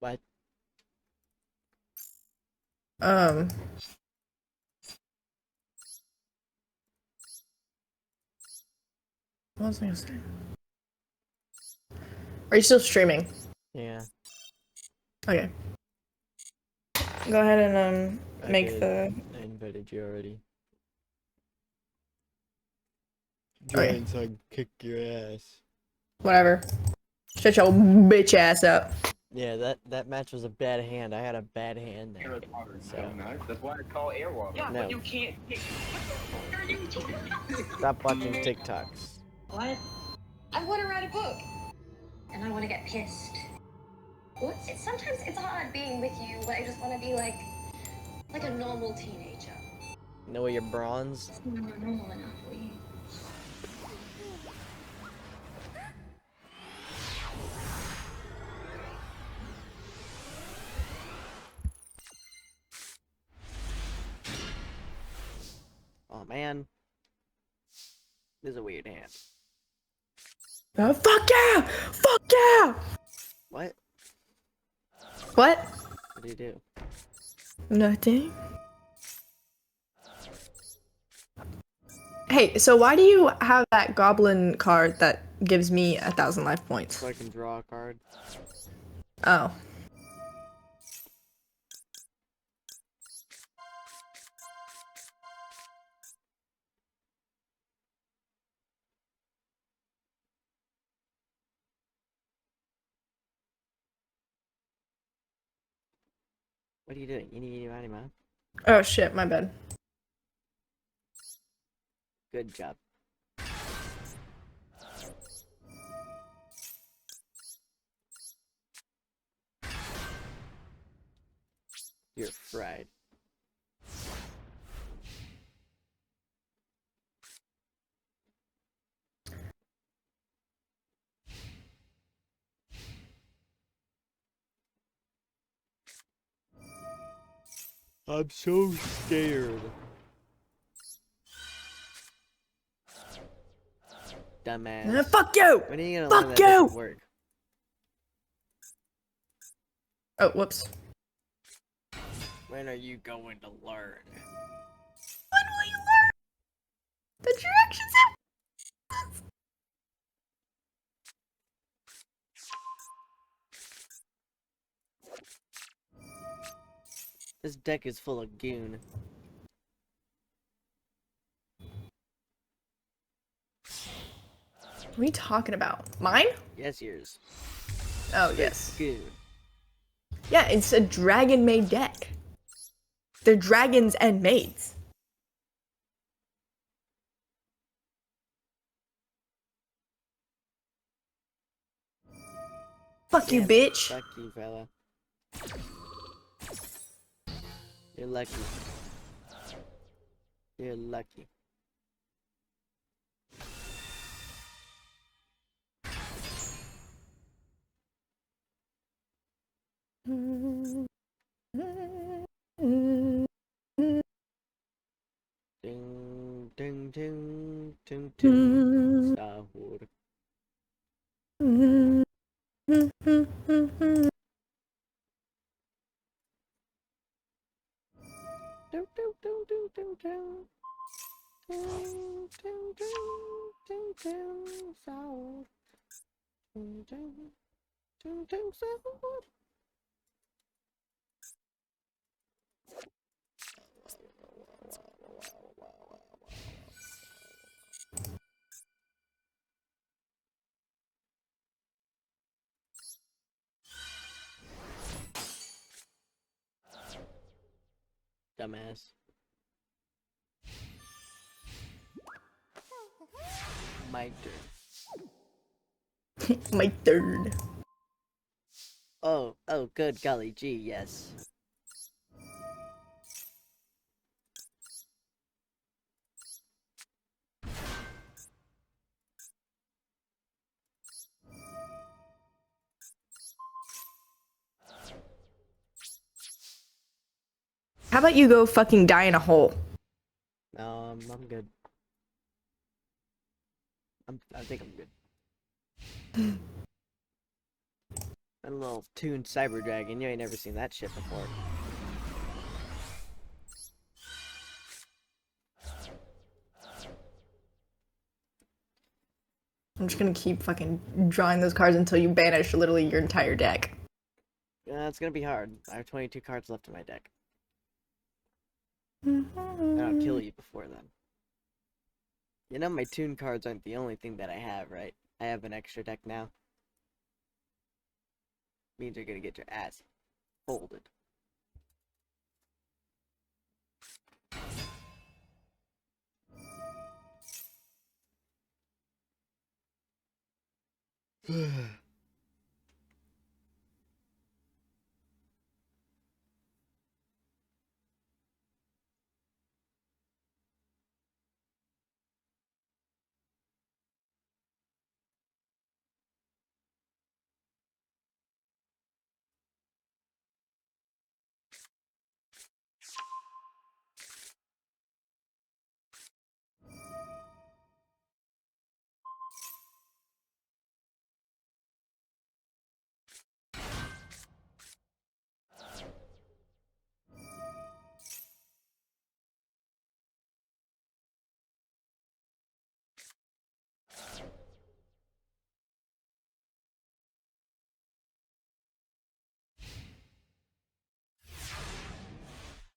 What? What was I gonna say? Are you still streaming? Yeah. Okay. Go ahead and make did. the. I invited you already. Okay. Join so I can kick your ass. Whatever. Shut your bitch ass up. Yeah, that match was a bad hand. I had a bad hand there. So. That's why it's called Airwater. Yeah, No. but you can't. What are you doing? Stop watching TikToks. What? I want to write a book. And I want to get pissed. What? Sometimes it's hard being with you, but I just want to be like a normal teenager. Know your bronze? It's not normal enough for you. Oh man. This is a weird hand. Fuck yeah! Fuck yeah! What? What? What do you do? Nothing. Hey, so why do you have that goblin card that gives me 1,000 life points? So I can draw a card. Oh. What are you doing? Eeny, meeny, miny, Oh shit, my bad. Good job. You're fried. I'm so scared. Dumbass. Fuck you! When are you gonna Fuck learn that you! doesn't work? Oh, whoops. When are you going to learn? When will you learn the directions? This deck is full of goon. What are you talking about? Mine? Yes, yours. Oh, yes. Goon. Yeah, it's a dragon-made deck. They're dragons and maids. Fuck you, Damn, bitch. Fuck you, fella. You're lucky. You're lucky. Ding, ding, ding, ding, ding. Sahur. Do, do, do, do, do, do. Ding, ding, ding, ding, ding, sahur. Ding, ding, ding, ding, sahur. Dumbass. My turn. My third. Oh, good golly gee, yes. How about you go fucking die in a hole? No, I'm good. I think I'm good. A little toon cyber dragon. You ain't never seen that shit before. I'm just gonna keep fucking drawing those cards until you banish literally your entire deck. Yeah, it's gonna be hard. I have 22 cards left in my deck. And I'll kill you before then. You know my toon cards aren't the only thing that I have, right? I have an extra deck now. Means you're gonna get your ass folded.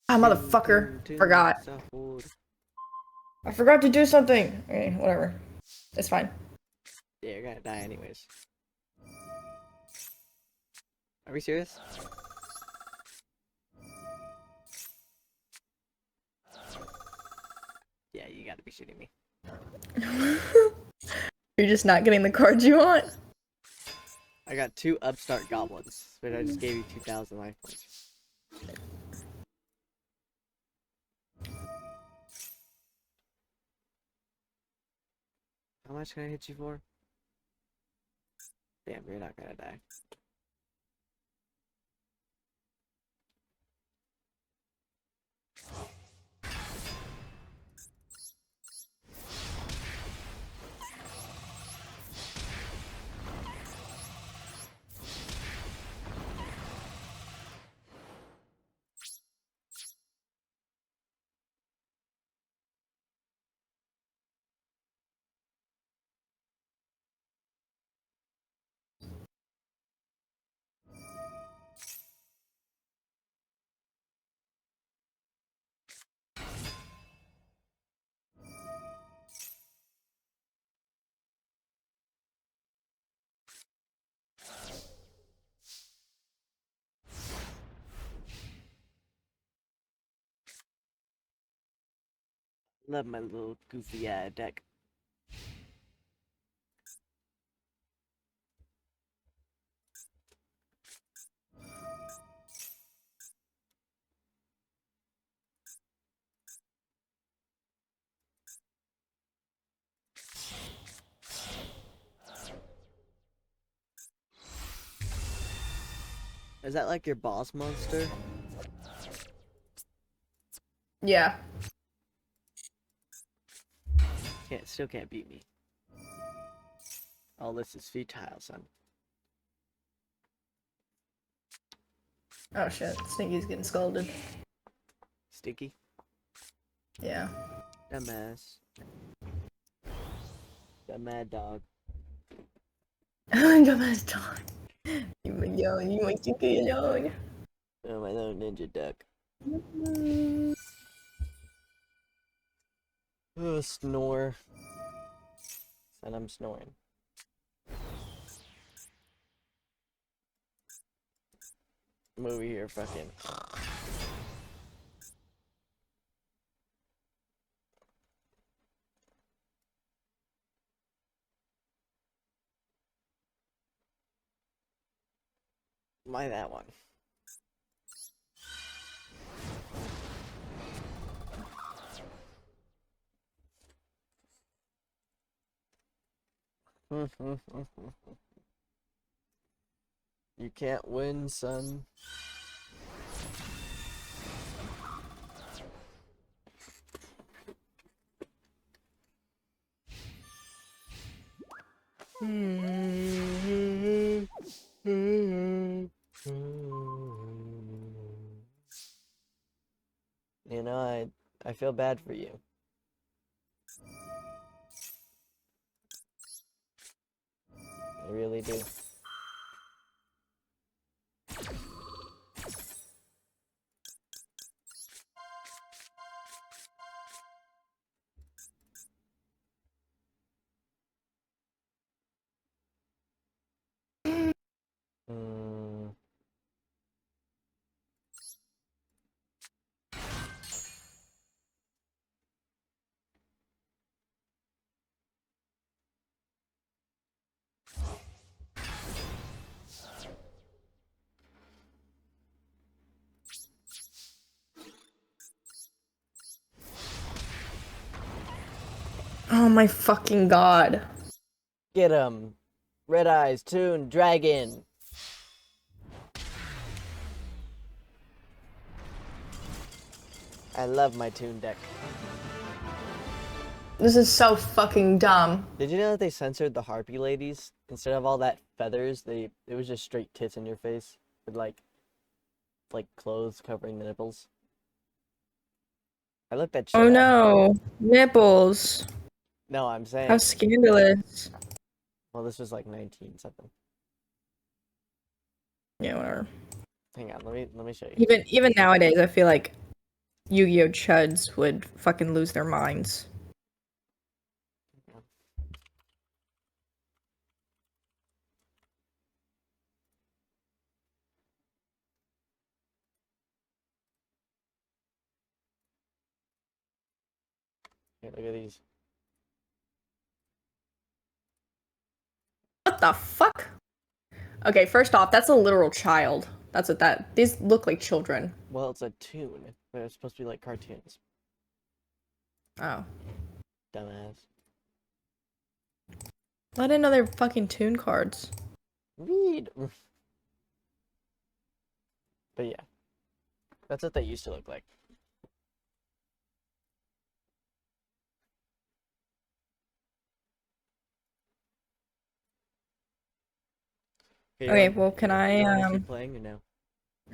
Ah, motherfucker. Forgot. I forgot to do something. Okay, whatever. It's fine. Yeah, you're gonna die anyways. Are we serious? Yeah, you gotta be shitting me. You're just not getting the cards you want? I got 2 upstart goblins, but I just gave you 2,000 life points. How much can I hit you for? Damn, you're not gonna die. Love my little goofy deck. Is that like your boss monster? Yeah. Still can't beat me. All this is futile, son. Oh shit, Stinky's getting scolded. Sticky? Yeah. Dumbass. The mad dog. Dumbass dog. You want to get alone. Oh, my little ninja duck. Oh, snore. And I'm snoring. I'm over here fucking. Why that one? You can't win, son. You know, I feel bad for you. I really do. Mm. Oh my fucking god. Get him. Red Eyes, Toon, Dragon. I love my Toon deck. This is so fucking dumb. Did you know that they censored the Harpy ladies? Instead of all that feathers, it was just straight tits in your face with like clothes covering the nipples. I looked at shit Oh up. no. Nipples. No, I'm saying. How scandalous. Well, this was like 19 something. Yeah, whatever. Hang on, let me show you. Even nowadays, I feel like Yu-Gi-Oh! Chuds would fucking lose their minds. Here, look at these. What the fuck? Okay, first off, that's a literal child. That's what that. These look like children. Well, it's a Toon, but it's supposed to be like cartoons. Oh. Dumbass. I didn't know they were fucking Toon cards. Read. But yeah, that's what they used to look like. Okay, well, can I, You wanna keep playing or no?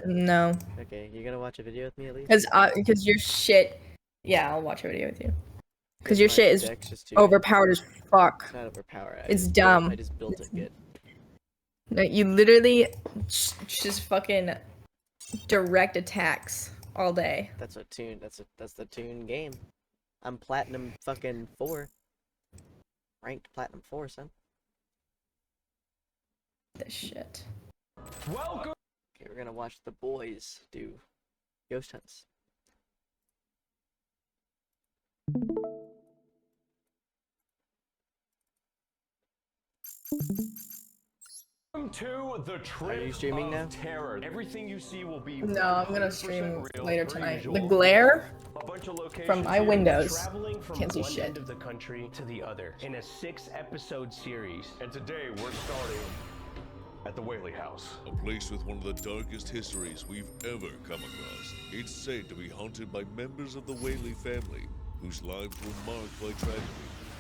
No. Okay, you gonna watch a video with me at least? Because your shit... Yeah, I'll watch a video with you. Because your my shit is deck's just too overpowered as fuck. It's not overpowered. It's dumb. I just built it good. No, you literally just fucking direct attacks all day. That's a Toon. That's the Toon game. I'm platinum fucking 4. Ranked platinum 4, son. This shit. Welcome. Okay, we're gonna watch the boys do ghost hunts. Welcome to the trip Are you streaming now? of terror. Everything you see will be No, I'm gonna 100% stream real, later per tonight. usual. The glare A bunch of locations from my here, windows. traveling from Can't see one shit. end of the country to the other in a 6-episode series. And today we're starting at the Whaley House. A place with one of the darkest histories we've ever come across. It's said to be haunted by members of the Whaley family, whose lives were marked by tragedy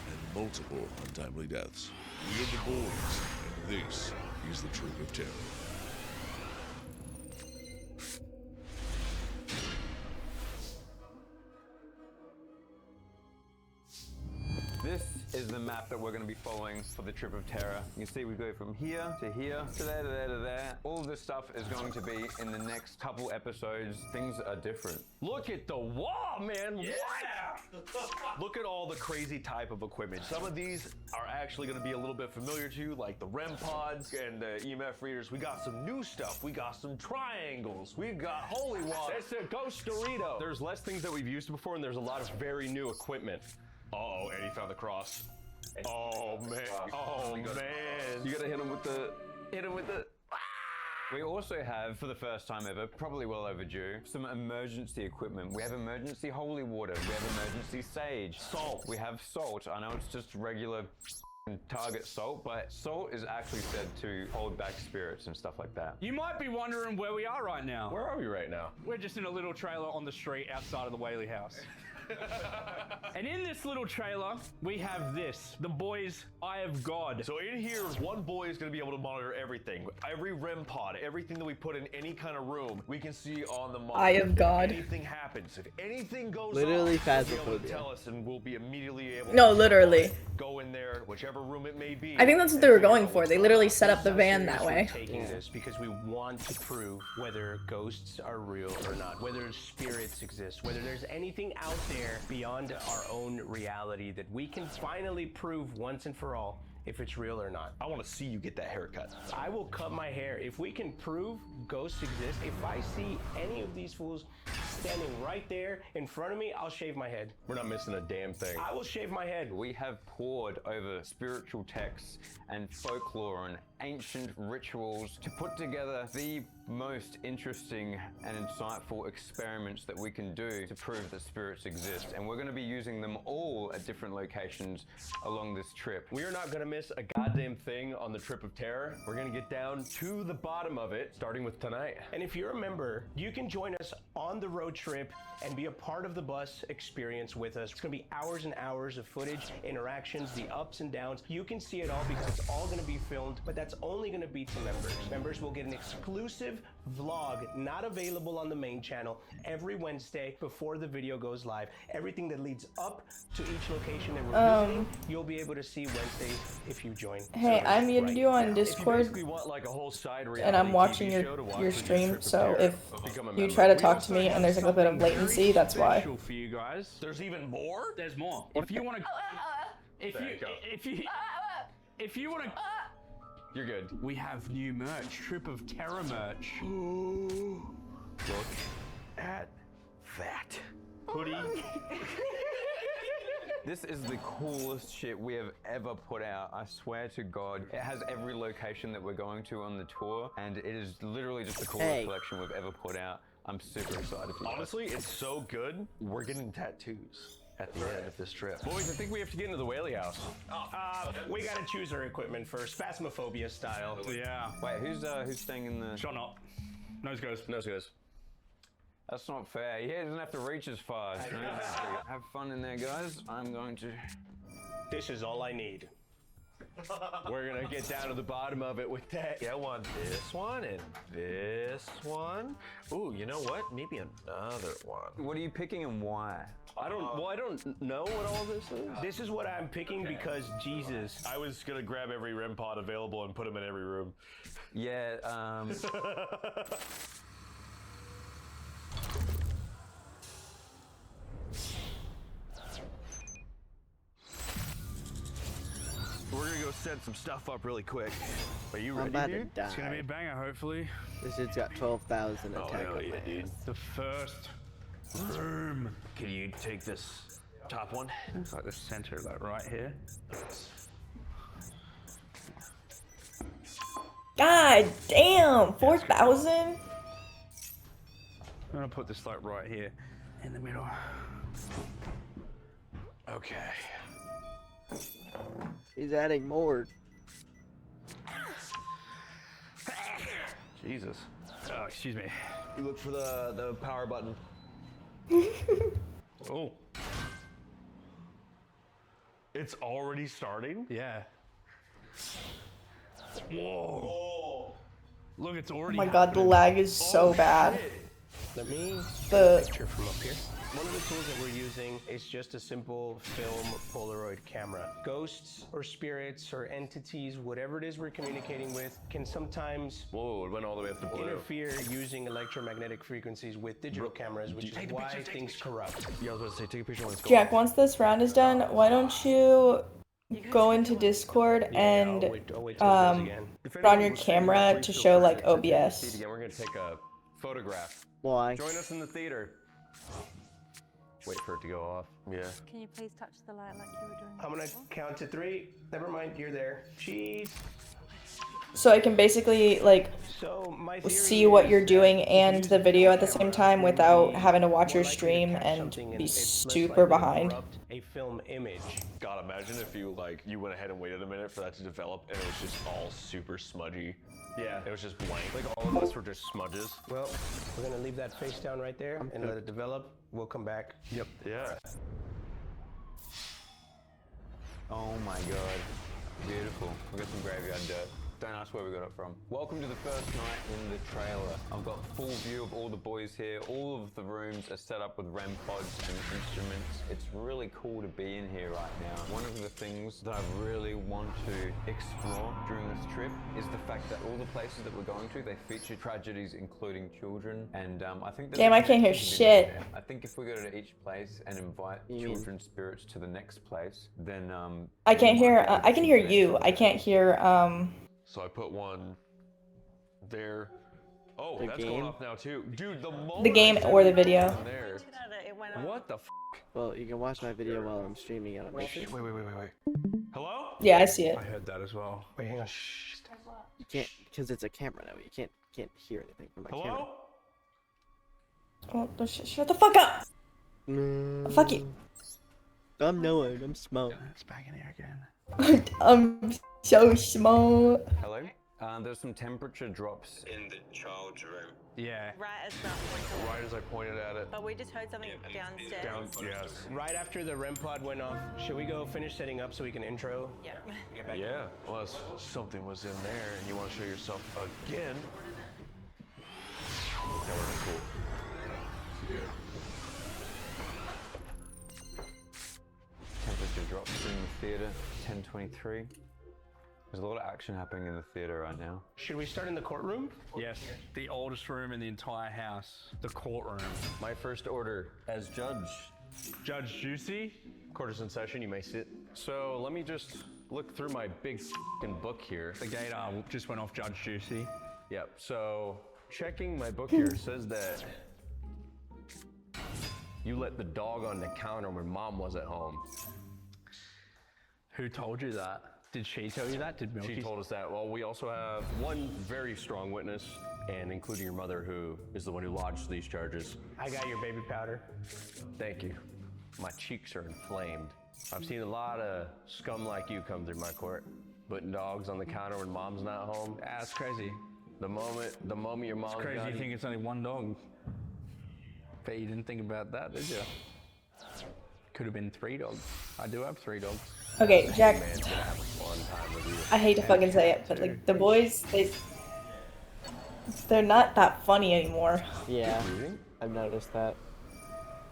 and multiple untimely deaths. We are the boys, and this is the Trip of Terror. This is the map that we're going to be following for the Trip of Terror. You can see we go from here to there, to there, to there. All of this stuff is going to be in the next couple episodes. Things are different. Look at the wall, man! What? Look at all the crazy type of equipment. Some of these are actually going to be a little bit familiar to you, like the REM pods and the EMF readers. We got some new stuff. We got some triangles. We got holy water. It's a ghost Dorito. There's less things that we've used before, and there's a lot of very new equipment. Uh-oh, Eddie found the cross. Oh, man. Oh, man. You gotta hit him with the... We also have, for the first time ever, probably well overdue, some emergency equipment. We have emergency holy water. We have emergency sage. Salt. We have salt. I know it's just regular Target salt, but salt is actually said to hold back spirits and stuff like that. You might be wondering where we are right now. Where are we right now? We're just in a little trailer on the street outside of the Whaley House. And in this little trailer, we have this, the boys' Eye of God. So in here, one boy is going to be able to monitor everything. Every REM pod, everything that we put in any kind of room, we can see on the monitor. Eye of God. If anything happens, if anything goes Literally off, we'll be able to phasmophobia. tell us and we'll be immediately able No, to literally. go in there, whichever room it may be. I think that's what they were going for. They literally set up the van that way. Taking this because we want to prove whether ghosts are real or not, whether spirits exist, whether there's anything out there beyond our own reality that we can finally prove once and for all if it's real or not. I want to see you get that haircut. I will cut my hair. If we can prove ghosts exist, if I see any of these fools standing right there in front of me, I'll shave my head. We're not missing a damn thing. I will shave my head. We have pored over spiritual texts and folklore and ancient rituals to put together the most interesting and insightful experiments that we can do to prove that spirits exist. And we're going to be using them all at different locations along this trip. We are not going to miss a goddamn thing on the trip of terror. We're going to get down to the bottom of it, starting with tonight. And if you're a member, you can join us on the road trip and be a part of the bus experience with us. It's going to be hours and hours of footage, interactions, the ups and downs. You can see it all because it's all going to be filmed, but that's only going to be to members. Members will get an exclusive vlog, not available on the main channel, every Wednesday before the video goes live. Everything that leads up to each location that we're visiting, you'll be able to see Wednesdays if you join. Hey, So I muted right you on now. Discord, Basically want like a whole side and I'm reality watching TV show to watch your for stream, trip of so terror. if Become a you member. try to We talk to also me have and there's like a bit of something very latency, that's why. special for you guys. There's even more? There's more. If you want to, if There you, you go. if you want to, You're good. we have new merch, Trip of Terror merch. Look at that. Hoodie. This is the coolest shit we have ever put out. I swear to God. It has every location that we're going to on the tour, and it is literally just the coolest Hey. collection we've ever put out. I'm super excited for you guys. Honestly, it's so good. We're getting tattoos at the end of this trip. Boys, I think we have to get into the whaley house. We gotta choose our equipment first, phasmophobia style. Yeah. Wait, who's staying in the... Shut up. Nose goes. Nose goes. That's not fair. He doesn't have to reach as far. Have fun in there, guys. I'm going to... This is all I need. We're gonna get down to the bottom of it with that. Yeah, I want this one and this one. Ooh, you know what? Maybe another one. What are you picking and why? I don't know what all this is. This is what I'm picking because Jesus. I was gonna grab every REM pod available and put them in every room. Yeah, We're gonna go set some stuff up really quick. Are you I'm ready, about to dude? It's gonna be a die. banger, hopefully. This dude's got 12,000 Oh, attack hell on yeah, my dude. ass. The first room. Can you take this top one? It's like the center, like right here. God damn, 4,000? I'm gonna put this like right here in the middle. Okay. He's adding more. Jesus. Oh, excuse me. You look for the power button. Oh, It's already starting? yeah. Whoa. Look, it's Oh already my god, the happening. lag is so bad. Let me The picture from up here. One of the tools that we're using is just a simple film Polaroid camera. Ghosts or spirits or entities, whatever it is we're communicating with, can sometimes Whoa, it went all the way up to blue. interfere using electromagnetic frequencies with digital cameras, which is Take a why picture, take a things picture. corrupt. Yeah, I was about to say, take a picture when it's going. Jack, once this round is done, why don't you go into Discord and I'll wait till it goes again. If put on anyone your was staying in the camera please to feel show free like to take a OBS. seat again. We're gonna take a photograph. Why? Join us in the theater. Wait for it to go off. Yeah. Can you please touch the light like you were doing I'm gonna before? count to 3. Never mind, you're there. Cheese. So I can basically like So my theory see what is you're that doing if you and use the video at the camera, same time you'll without be having to watch more your likely to stream catch and something be it's less super likely to behind. corrupt a film image. God, imagine if you went ahead and waited a minute for that to develop and it was just all super smudgy. Yeah. It was just blank. Like all of us were just smudges. Well, we're gonna leave that face down right there and let it develop. We'll come back. Yep. Yeah. Oh my god. Beautiful. We got some graveyard dirt. Don't ask where we got it from. Welcome to the first night in the trailer. I've got full view of all the boys here. All of the rooms are set up with REM pods and instruments. It's really cool to be in here right now. One of the things that I really want to explore during this trip is the fact that all the places that we're going to, they feature tragedies including children. And I think that Damn, I can't hear shit. I think if we go to each place and invite children's spirits to the next place, then I can't hear. I can hear you. I can't hear. So I put one there. Oh, The that's game? going off now too. Dude, the moment The game I said or the it video. was there. What the f? Well, you can watch my video while I'm streaming it on Wait. YouTube. Wait. Hello? Yeah, I see it. I heard that as well. Wait, hang on. Shh. You can't, because it's a camera now. You can't hear anything from my camera. Hello? Oh, shut the fuck up! Fuck you. I'm Noah. I'm small. It's back in here again. I'm so small. hello? There's some temperature drops In the child's room. Yeah. Right as that point. Right as I pointed at it. But we just heard something downstairs. Yes. Right after the REM pod went off, should we go finish setting up so we can intro? Yeah. Get back. Yeah. Unless something was in there and you want to show yourself again. That would be cool. temperature drops in the theater, 10:23. There's a lot of action happening in the theater right now. Should we start in the courtroom? Yes, the oldest room in the entire house, the courtroom. My first order as judge. Judge Juicy? Court is in session, you may sit. So let me just look through my big f***ing book here. The gate just went off Judge Juicy. Yep, so checking my book here says that you let the dog on the counter when mom was at home. Who told you that? Did she tell you that? Did Milky? She told us that. Well, we also have one very strong witness, and including your mother, who is the one who lodged these charges. I got your baby powder. Thank you. My cheeks are inflamed. I've seen a lot of scum like you come through my court, putting dogs on the counter when mom's not home. That's crazy. The moment your mom's It's crazy gone, you think it's only one dog. Bet you didn't think about that, did you? Could have been 3 dogs. I do have 3 dogs. Okay, Jack. man's gonna have a fun time with you. I hate to fucking say it, but like the boys, they're not that funny anymore. Yeah, I've noticed that.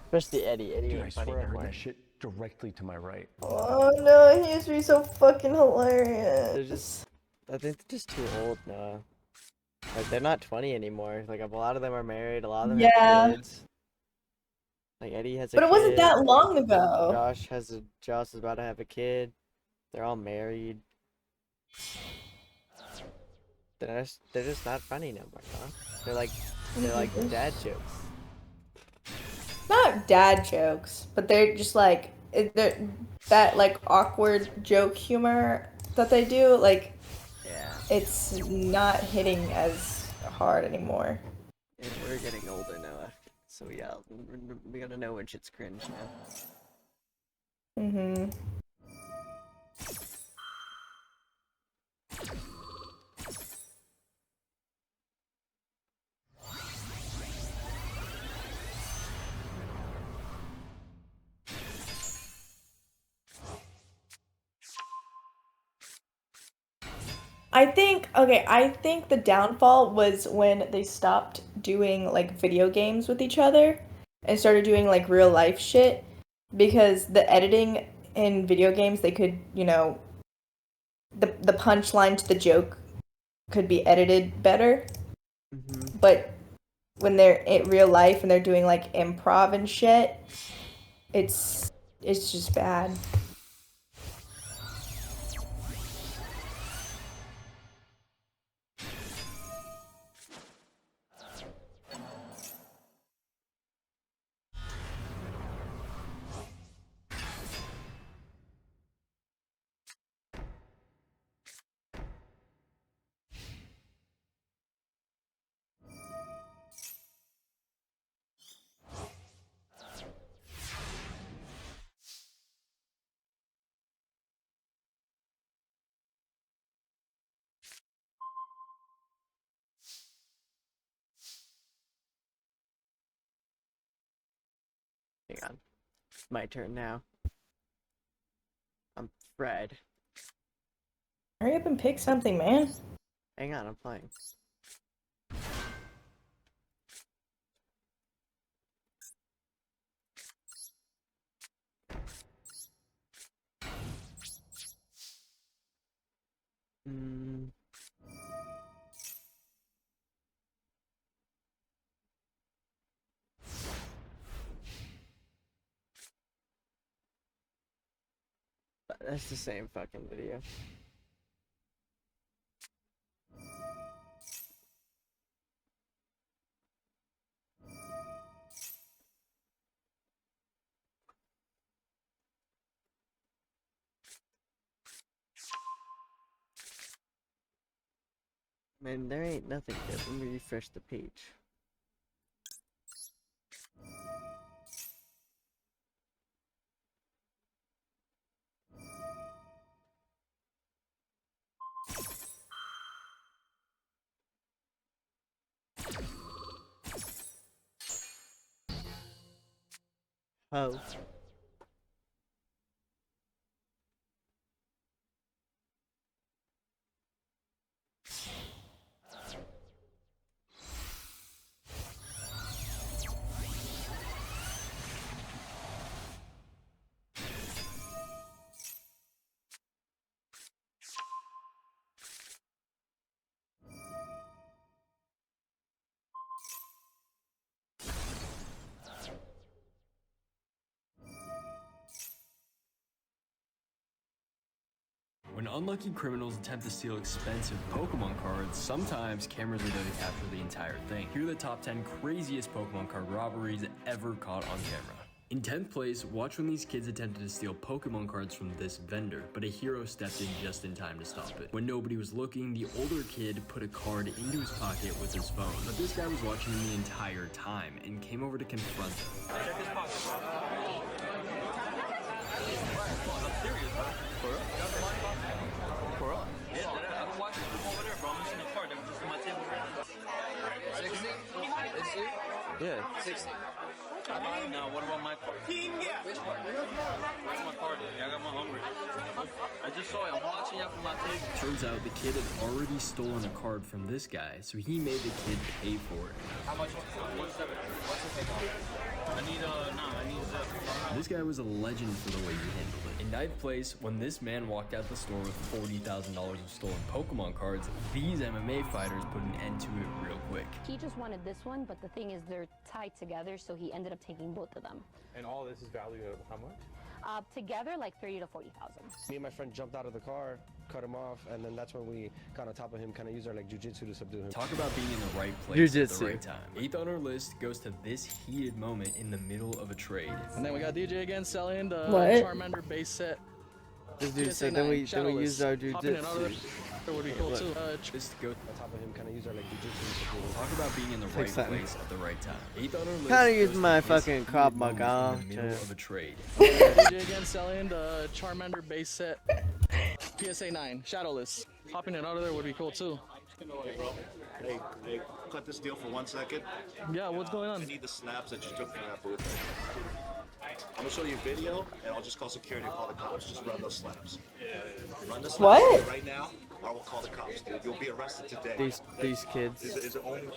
Especially Eddie. Eddie Dude, I ain't funny swear I no heard more. that shit directly to my right. Oh no, he used to be so fucking hilarious. They're just, I think they're just too old now. Like they're not 20 anymore. Like a lot of them are married. A lot of them have kids. Like Eddie has a But it wasn't kid. that long ago. Josh is about to have a kid. They're all married. They're just not funny no more, huh? They're like dad jokes. Not dad jokes, but they're just like that like awkward joke humor that they do. Like, Yeah. it's not hitting as hard anymore. And we're getting older now, so yeah, we gotta know when shit's cringe now. Mm-hmm. I think the downfall was when they stopped doing like video games with each other and started doing like real life shit, because the editing in video games, they could, the punchline to the joke could be edited better. Mm-hmm. But when they're in real life and they're doing like improv and shit, it's just bad. my turn now. I'm Fred. Hurry up and pick something, man. Hang on, I'm playing. But that's the same fucking video. Man, there ain't nothing good. Let me refresh the page. Oh. When unlucky criminals attempt to steal expensive Pokemon cards, sometimes cameras are there to capture the entire thing. Here are the top 10 craziest Pokemon card robberies ever caught on camera. In 10th place, watch when these kids attempted to steal Pokemon cards from this vendor, but a hero stepped in just in time to stop it. When nobody was looking, the older kid put a card into his pocket with his phone, but this guy was watching the entire time and came over to confront them. Check his pocket. For real? Yeah, I've been watching them over there, bro. I'm missing a card. They were just on my table right now. 60? 60? Yeah. 60. Now, what about my card? Which card? Where's my card? I got my hungry. I just saw it. I'm watching you from my table. Turns out the kid had already stolen a card from this guy, so he made the kid pay for it. How much? 170. What's the take off? I need, I need This guy was a legend for the way he handled it. In 9th place, when this man walked out the store with $40,000 of stolen Pokemon cards, these MMA fighters put an end to it real quick. He just wanted this one, but the thing is they're tied together, so he ended up taking both of them. And all this is valued at how much? Together, like 30 to 40,000. Me and my friend jumped out of the car, cut him off, and then that's when we got on top of him, kind of used our like jujitsu to subdue him. Talk about being in the right place at the Jiu-jitsu. right time. 8th on our list goes to this heated moment in the middle of a trade. And then we got DJ again selling the What? Charmander base set. This dude said then we used our Hopping in out of jujitsu. there would be cool too. Just go On top of him, kind of used our like jujitsu to subdue him. talk about being in the right Takes time. place at the right time. 8th on our list. Kinda goes used to my this fucking heated Krav moment Maga in the middle to- of a trade. DJ again selling the Charmander base set. PSA 9, shadowless. Hopping in out of there would be cool too. Hey, cut this deal for 1 second. Yeah, what's going I on? need the snaps that you took from that booth. I'm gonna show you a video, and I'll just call security and call the cops. Just run those slaps. Run the slaps What? right now, or I will call the cops, dude. You'll be arrested today. These kids. Is it only two?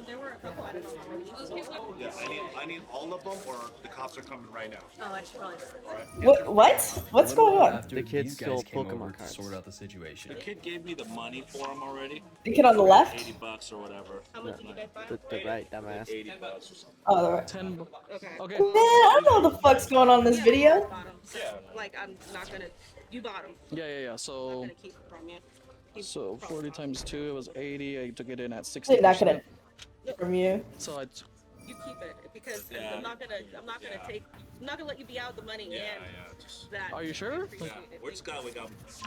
There were a couple. I don't know. Those people? Yeah, I need all of them, or the cops are coming right now. Oh, I should probably. What? What's going on? After The kids these guys stole came Pokemon over to cards. sort out the situation. The kid gave me the money for him already. The kid on the left? $80 or whatever. How much did you guys buy? The right, dumbass. $80 or something. Oh, the right. 10. Okay. Okay. Man, I don't know what the fuck's going on in this video. Bought 'em, so, like, I'm not gonna. You bought them. Yeah. I'm So, gonna keep it from you. so 40 times 2, it was 80. I took it in at They're not 60%. gonna from you. So I You keep it because Yeah. I'm not gonna take. I'm not gonna let you be out the money and Just, that. Are you sure? yeah, we just got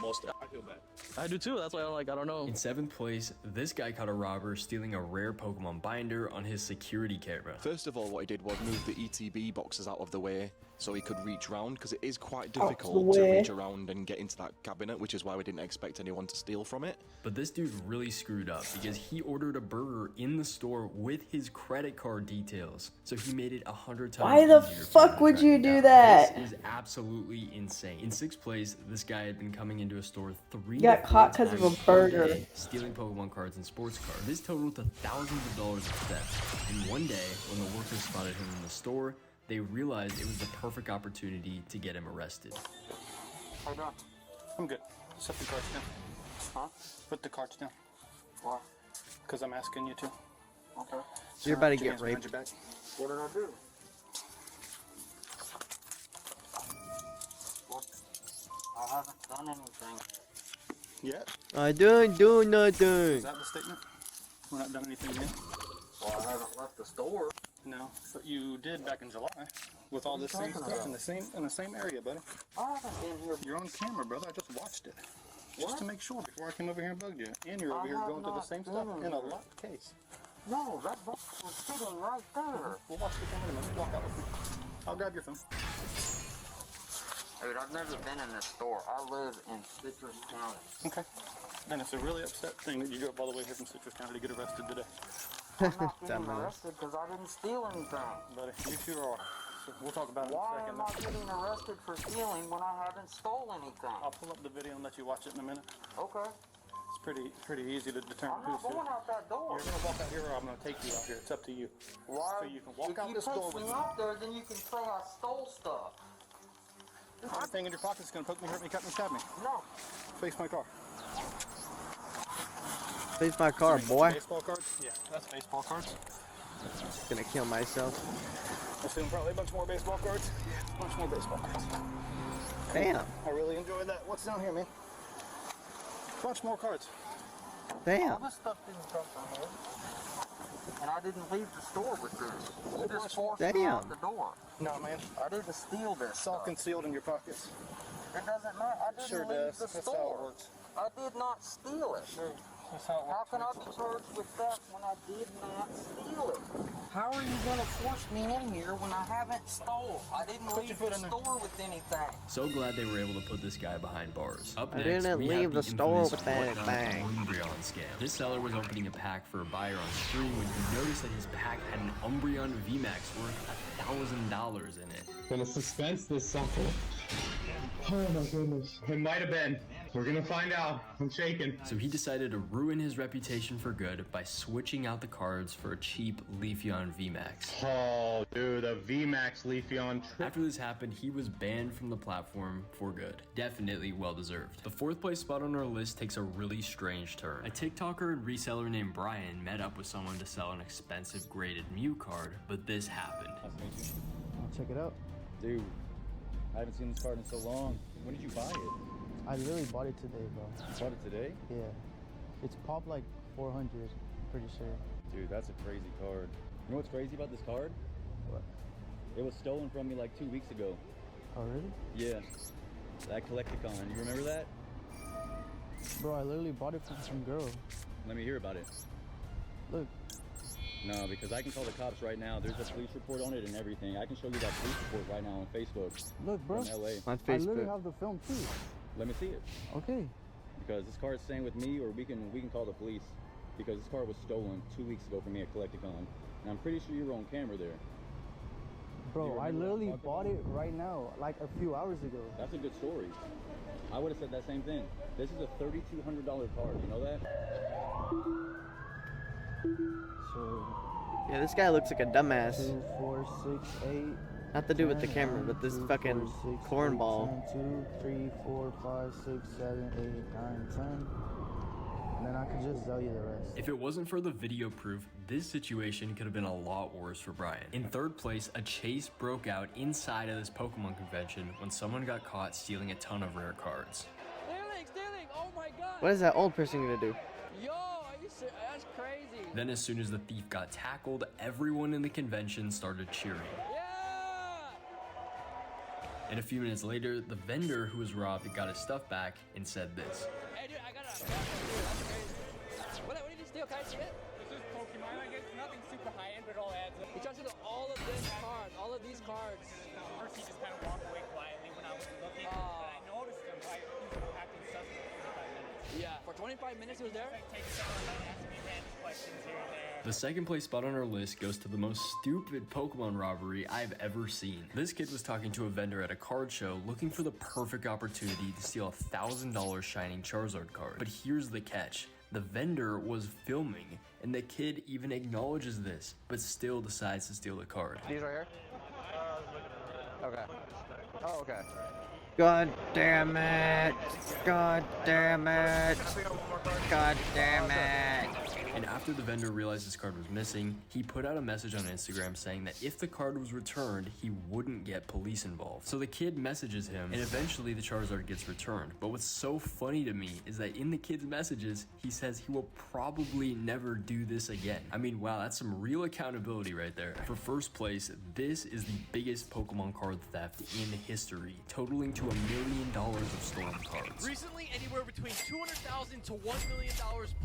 most of it. I feel bad. I do too. That's why I'm like, I don't know. In 7th place, this guy caught a robber stealing a rare Pokemon binder on his security camera. First of all, what he did was move the ETB boxes out of the way so he could reach round, because it is quite Out the difficult to way. reach around and get into that cabinet, which is why we didn't expect anyone to steal from it. But this dude really screwed up because he ordered a burger in the store with his credit card details, so he made it 100 times Why the easier for fuck him to would track you you do Now, that? This is absolutely insane. In 6th place, this guy had been coming into a store 3 Got to 4 caught 'cause of a times per burger. day, stealing Pokemon cards and sports cards. This totaled to thousands of dollars of theft. And one day, when the workers spotted him in the store, they realized it was the perfect opportunity to get him arrested. How you doing? I'm good. Set the cards down. Huh? Put the cards down. Why? Because I'm asking you to. Okay. You're about to Put your get hands behind raped. your back. What did I do? What? I haven't done anything. Yet? I don't do nothing. Is that the statement? We're not done anything yet? Well, I haven't left the store. No, but you did back in July with all this same stuff in the same area, buddy. I haven't been here. You're on camera, brother. I just watched it. Just to make sure before I came over here and bugged you. And you're over here going through the same stuff in a locked case. No, that box was sitting right there. We'll watch the camera in a minute. Walk out with me. I'll grab your phone. Dude, I've never been in this store. I live in Citrus County. Okay. Then it's a really upset thing that you drove all the way here from Citrus County to get arrested today. I'm not getting arrested because I didn't steal anything. Buddy, you sure are. So we'll talk about it in a second. Why am I getting arrested for stealing when I haven't stole anything? I'll pull up the video and let you watch it in a minute. Okay. It's pretty easy to determine who's who. I'm not going out that door. You're going to walk out here or I'm going to take you out here. It's up to you. Why? So you can walk out this door with me. If you take me out there, then you can say I stole stuff. Anything in your pocket's going to poke me, hurt me, cut me, stab me. No. Face my car. Face my car, boy. Baseball cards? Yeah, that's baseball cards. Gonna kill myself. I assume probably a bunch more baseball cards. Yeah, a bunch more baseball cards. Damn. I really enjoyed that. What's down here, man? Bunch more cards. Damn. All this stuff didn't come from here. And I didn't leave the store with this. You just forced me out the door. No, man. I didn't steal this. It's all concealed in your pockets. It doesn't matter. I didn't leave the store. That's how it works. I did not steal it. Sure. That's how it works. How can I be charged with theft when I did not steal it? How are you going to force me in here when I haven't stole? I didn't leave the store with anything. So glad they were able to put this guy behind bars. Up I next, didn't we leave have the store infamous with anything. Umbreon scam. This seller was opening a pack for a buyer on stream when he noticed that his pack had an Umbreon VMAX worth $1,000 in it. Gonna suspense this sucker. Oh my goodness. It might have been. We're gonna find out. I'm shaking. So he decided to ruin his reputation for good by switching out the cards for a cheap Leafeon VMAX. Oh, dude, a VMAX Leafeon. After this happened, he was banned from the platform for good. Definitely well deserved. The 4th place spot on our list takes a really strange turn. A TikToker and reseller named Brian met up with someone to sell an expensive graded Mew card, but this happened. I'll check it out. Dude, I haven't seen this card in so long. When did you buy it? I literally bought it today, bro. You bought it today? Yeah. It's popped like 400, pretty sure. Dude, that's a crazy card. You know what's crazy about this card? What? It was stolen from me like 2 weeks ago. Oh, really? Yeah. That Collecticon. You remember that? Bro, I literally bought it from some girl. Let me hear about it. Look. No, because I can call the cops right now. There's a police report on it and everything. I can show you that police report right now on Facebook. Look, bro. From LA. On I literally have the film too. Let me see it. Okay. Because this card's staying with me, or we can call the police. Because this card was stolen 2 weeks ago from me at Collecticon. And I'm pretty sure you were on camera there. Bro, I literally bought it right now, like a few hours ago. That's a good story. I would have said that same thing. This is a $3,200 card, you know that? So, yeah, this guy looks like a dumbass. 2, 4, 6, 8. Not to do with the camera, but this fucking cornball. 2, 3, 4, 5, 6, 7, 8, 9, 10. And then I can just tell you the rest. If it wasn't for the video proof, this situation could have been a lot worse for Brian. In 3rd place, a chase broke out inside of this Pokemon convention when someone got caught stealing a ton of rare cards. Stealing! Oh my god! What is that old person gonna do? Yo, are you serious? That's crazy. Then as soon as the thief got tackled, everyone in the convention started cheering. And a few minutes later, the vendor who was robbed got his stuff back and said this. Hey dude, I got a that's crazy. What did you steal? Can I see it? This is Pokemon. I guess nothing super high end, but it all adds up. He tried to do all of this cards, all of these cards. First he just kind of walked away quietly when I was looking, and I noticed him. He was acting suspect for 25 minutes. Yeah, for 25 minutes he was there? Taking some asking me random questions here and there. The second place spot on our list goes to the most stupid Pokemon robbery I've ever seen. This kid was talking to a vendor at a card show looking for the perfect opportunity to steal a $1,000 Shining Charizard card. But here's the catch. The vendor was filming, and the kid even acknowledges this, but still decides to steal the card. These right here? Okay. Oh, okay. God damn it! God damn it! God damn it! And after the vendor realized his card was missing, he put out a message on Instagram saying that if the card was returned, he wouldn't get police involved. So the kid messages him, and eventually the Charizard gets returned. But what's so funny to me is that in the kid's messages, he says he will probably never do this again. I mean, wow, that's some real accountability right there. For first place, this is the biggest Pokemon card theft in history, totaling to $1 million of stolen cards. Recently, anywhere between $200,000 to $1 million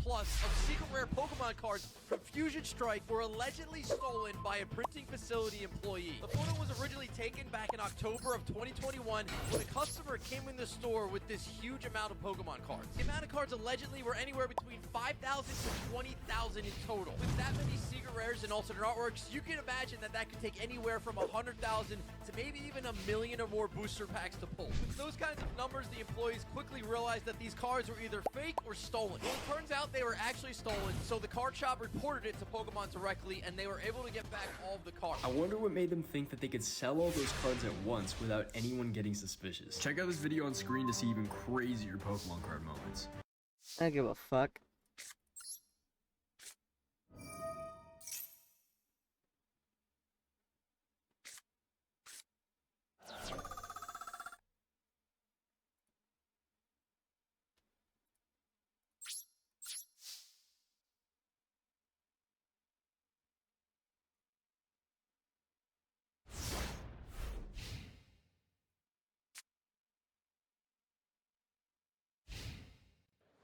plus of secret rare Pokemon cards from Fusion Strike were allegedly stolen by a printing facility employee. The photo was originally taken back in October of 2021 when a customer came in the store with this huge amount of Pokemon cards. The amount of cards allegedly were anywhere between 5,000 to 20,000 in total. With that many secret rares and alternate artworks, you can imagine that that could take anywhere from 100,000 to maybe even 1 million or more booster packs to pull. With those kinds of numbers, the employees quickly realized that these cards were either fake or stolen. Well, it turns out they were actually stolen, so the card shop reported it to Pokemon directly, and they were able to get back all of the cards. I wonder what made them think that they could sell all those cards at once without anyone getting suspicious. Check out this video on screen to see even crazier Pokemon card moments. I don't give a fuck.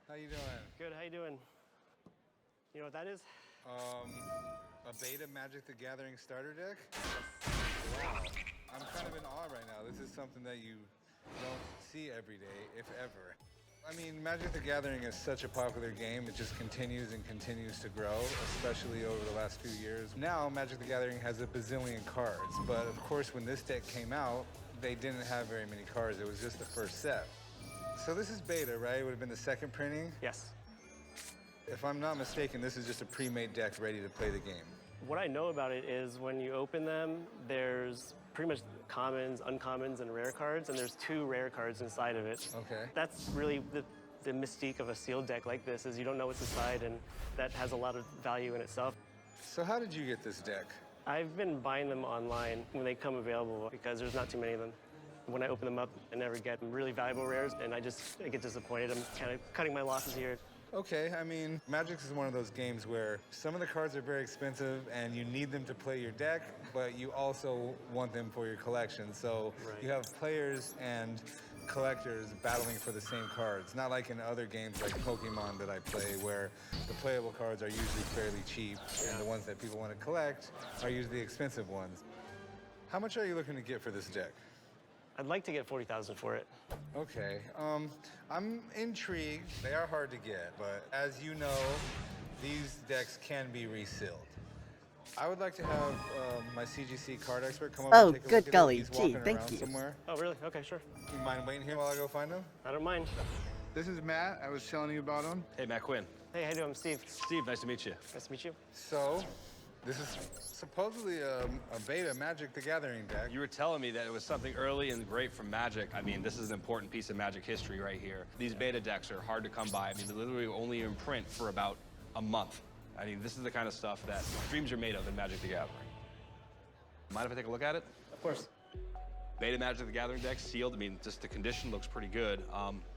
How you doing? Good, how you doing? You know what that is? A beta Magic the Gathering starter deck? Wow. I'm kind of in awe right now. This is something that you don't see every day, if ever. I mean, Magic the Gathering is such a popular game. It just continues and continues to grow, especially over the last few years. Now, Magic the Gathering has a bazillion cards, but of course, when this deck came out, they didn't have very many cards. It was just the first set. So this is beta, right? It would have been the second printing? Yes. If I'm not mistaken, this is just a pre-made deck ready to play the game. What I know about it is when you open them, there's pretty much commons, uncommons, and rare cards, and there's 2 rare cards inside of it. Okay. That's really the mystique of a sealed deck like this, is you don't know what's inside, and that has a lot of value in itself. So how did you get this deck? I've been buying them online when they come available because there's not too many of them. When I open them up, I never get really valuable rares, and I get disappointed. I'm kind of cutting my losses here. Okay, I mean, Magic is one of those games where some of the cards are very expensive and you need them to play your deck, but you also want them for your collection. So you have players and collectors battling for the same cards. Not like in other games like Pokemon that I play, where the playable cards are usually fairly cheap, and the ones that people want to collect are usually expensive ones. How much are you looking to get for this deck? I'd like to get 40,000 for it. Okay, I'm intrigued. They are hard to get, but as you know, these decks can be resealed. I would like to have my CGC card expert come over and take a look at it. Good golly, He's gee, walking thank around you. somewhere. Oh, really? Okay, sure. You mind waiting here while I go find him? I don't mind. This is Matt. I was telling you about him. Hey, Matt Quinn. Hey, how you doing? I'm Steve. Steve, nice to meet you. Nice to meet you. So, this is supposedly a beta Magic the Gathering deck. You were telling me that it was something early and great from Magic. I mean, this is an important piece of Magic history right here. These beta decks are hard to come by. I mean, they're literally only in print for about a month. I mean, this is the kind of stuff that dreams are made of in Magic the Gathering. Mind if I take a look at it? Of course. Beta Magic the Gathering deck, sealed. I mean, just the condition looks pretty good.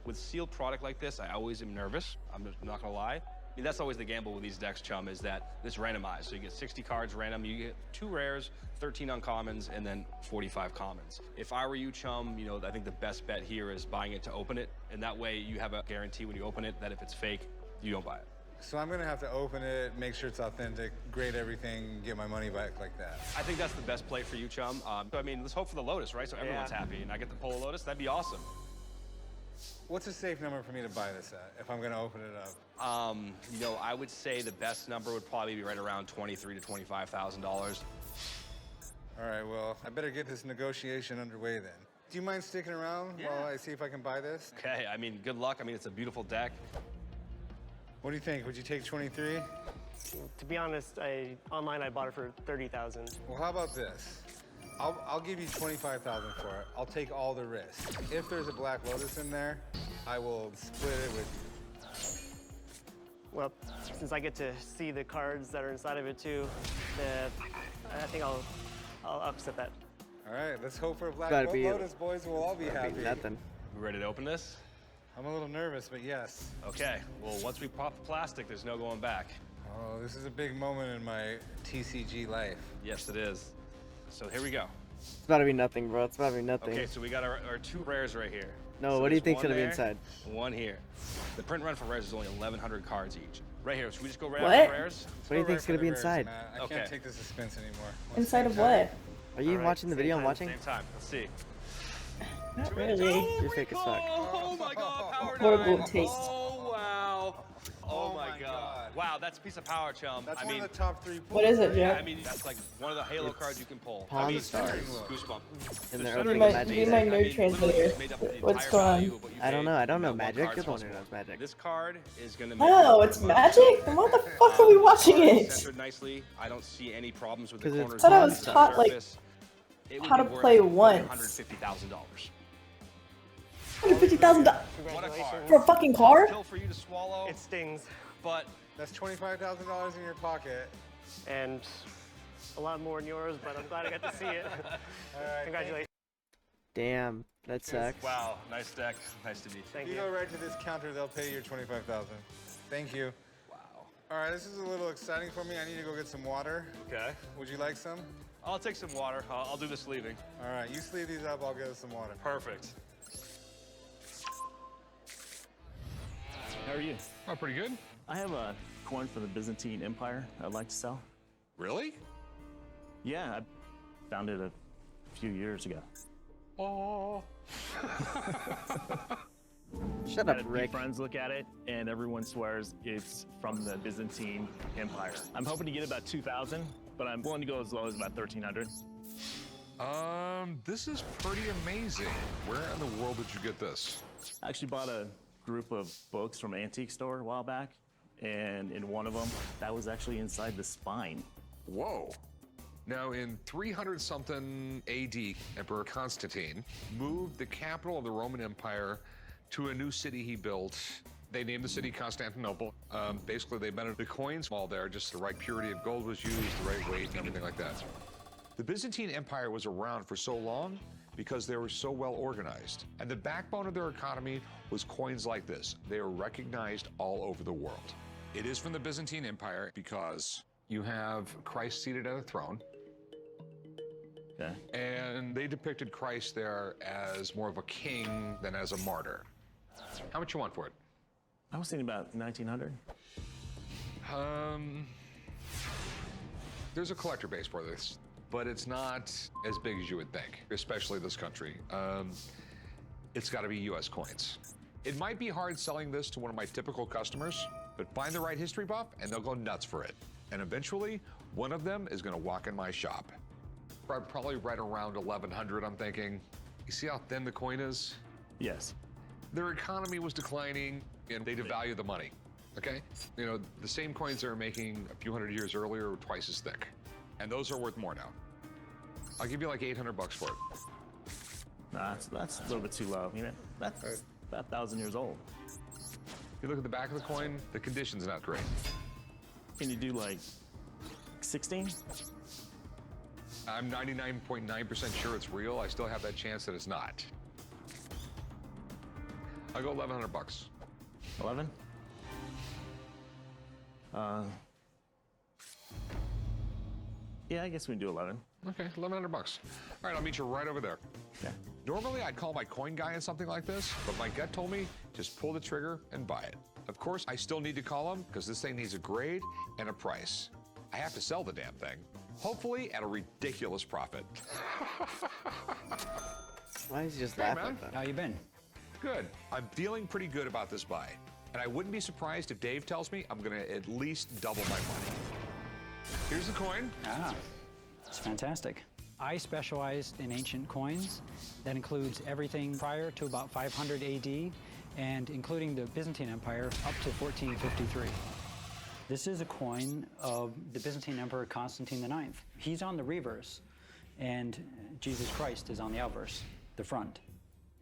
With sealed product like this, I always am nervous. I'm just not gonna lie. I mean, that's always the gamble with these decks, chum, is that it's randomized. So you get 60 cards random, you get 2 rares, 13 uncommons, and then 45 commons. If I were you, chum, you know, I think the best bet here is buying it to open it. And that way you have a guarantee when you open it that if it's fake, you don't buy it. So I'm gonna have to open it, make sure it's authentic, grade everything, get my money back like that. I think that's the best play for you, chum. So, I mean, let's hope for the Lotus, right? So everyone's happy, and I get to pull a Lotus. That'd be awesome. What's a safe number for me to buy this at if I'm gonna open it up? You know, I would say the best number would probably be right around $23,000 to $25,000. All right, well, I better get this negotiation underway then. Do you mind sticking around while I see if I can buy this? Okay, I mean, good luck. I mean, it's a beautiful deck. What do you think? Would you take 23? To be honest, online I bought it for $30,000. Well, how about this? I'll give you 25,000 for it. I'll take all the risk. If there's a Black Lotus in there, I will split it with you. Well, since I get to see the cards that are inside of it too, I think I'll upset that. All right, let's hope for a Black Gotta be- Lotus, boys. We'll all be happy. Nothing. We ready to open this? I'm a little nervous, but yes. Okay, well, once we pop the plastic, there's no going back. Oh, this is a big moment in my TCG life. Yes, it is. So here we go. It's about to be nothing, bro. It's about to be nothing. Okay, so we got our 2 rares right here. No, So what do you there's think's one gonna be there, inside? One here. The print run for rares is only 1,100 cards each. Right here. Should we just go right What? after rares? What do you think's gonna be inside? I can't take the suspense anymore. Inside of what? Are you even watching the video I'm watching? Same time. Let's see. Not really. You're fake as fuck. Oh my god, power Horrible nine. taste. Oh wow. Oh my god. Wow, that's a piece of power, chum. That's I one mean, of the top 3 pulls. What is it, yeah, Jeff? I mean, that's like one of the Halo cards you can pull. Pawn I mean, Stars. Goosebump. And The they're center opening is Magic. Be my amazing. I nerd mean, translator. literally it's made up of the What's entire going on? value of what you I don't paid. know. I don't know One Magic. card's You're the one who responsible. knows Magic. This card is gonna make Oh, it's magic? Then what the fuck are we watching it? Centered nicely. I don't see any problems with 'Cause the it's corners. I thought I of was the taught, like, surface. It would how be to worth play once. $150,000. $150,000 What a card. for a fucking car? Pill for you to swallow. It stings. But that's $25,000 in your pocket. And a lot more in yours, but I'm glad I got to see it. All right. Congratulations. Damn, that sucks. Wow, nice deck. Nice to meet you. Thank You you. go right to this counter, they'll pay your $25,000. Thank you. Wow. All right, this is a little exciting for me. I need to go get some water. Okay. Would you like some? I'll take some water. I'll do the sleeving. All right, you sleeve these up, I'll get us some water. Perfect. How are you? Oh, pretty good. I have a coin from the Byzantine Empire I'd like to sell. Really? Yeah, I found it a few years ago. Oh. Shut Had up, a Rick. few friends look at it, and everyone swears it's from the Byzantine Empire. I'm hoping to get about 2,000, but I'm willing to go as low as about 1,300. This is pretty amazing. Where in the world did you get this? I actually bought a group of books from an antique store a while back, and in one of them, that was actually inside the spine. Whoa. Now, in 300-something AD, Emperor Constantine moved the capital of the Roman Empire to a new city he built. They named the city Constantinople. Basically, they meant the coins all there, just the right purity of gold was used, the right weight, and everything like that. The Byzantine Empire was around for so long because they were so well organized. And the backbone of their economy was coins like this. They are recognized all over the world. It is from the Byzantine Empire because you have Christ seated at a throne. Okay. And they depicted Christ there as more of a king than as a martyr. How much you want for it? I was thinking about 1,900. There's a collector base for this, but it's not as big as you would think, especially this country. It's got to be US coins. It might be hard selling this to one of my typical customers, but find the right history buff and they'll go nuts for it. And eventually, one of them is going to walk in my shop. Probably right around 1,100, I'm thinking. You see how thin the coin is? Yes. Their economy was declining and they devalued the money, okay? You know, the same coins they were making a few hundred years earlier were twice as thick. And those are worth more now. I'll give you like $800 for it. Nah, that's a little bit too low. You know, that's about 1,000 years old. If you look at the back of the coin, the condition's not great. Can you do like 16? I'm 99.9% sure it's real. I still have that chance that it's not. I'll go $1,100. 11? Yeah, I guess we can do 11. Okay, $1,100. All right, I'll meet you right over there. Yeah. Normally, I'd call my coin guy on something like this, but my gut told me just pull the trigger and buy it. Of course, I still need to call him because this thing needs a grade and a price. I have to sell the damn thing, hopefully at a ridiculous profit. Why is he just Hey, laughing man. like that? How you been? good. I'm feeling pretty good about this buy. And I wouldn't be surprised if Dave tells me I'm going to at least double my money. Here's the coin. Ah, it's fantastic. I specialized in ancient coins. That includes everything prior to about 500 AD and including the Byzantine Empire up to 1453. This is a coin of the Byzantine Emperor Constantine IX. He's on the reverse, and Jesus Christ is on the obverse, the front.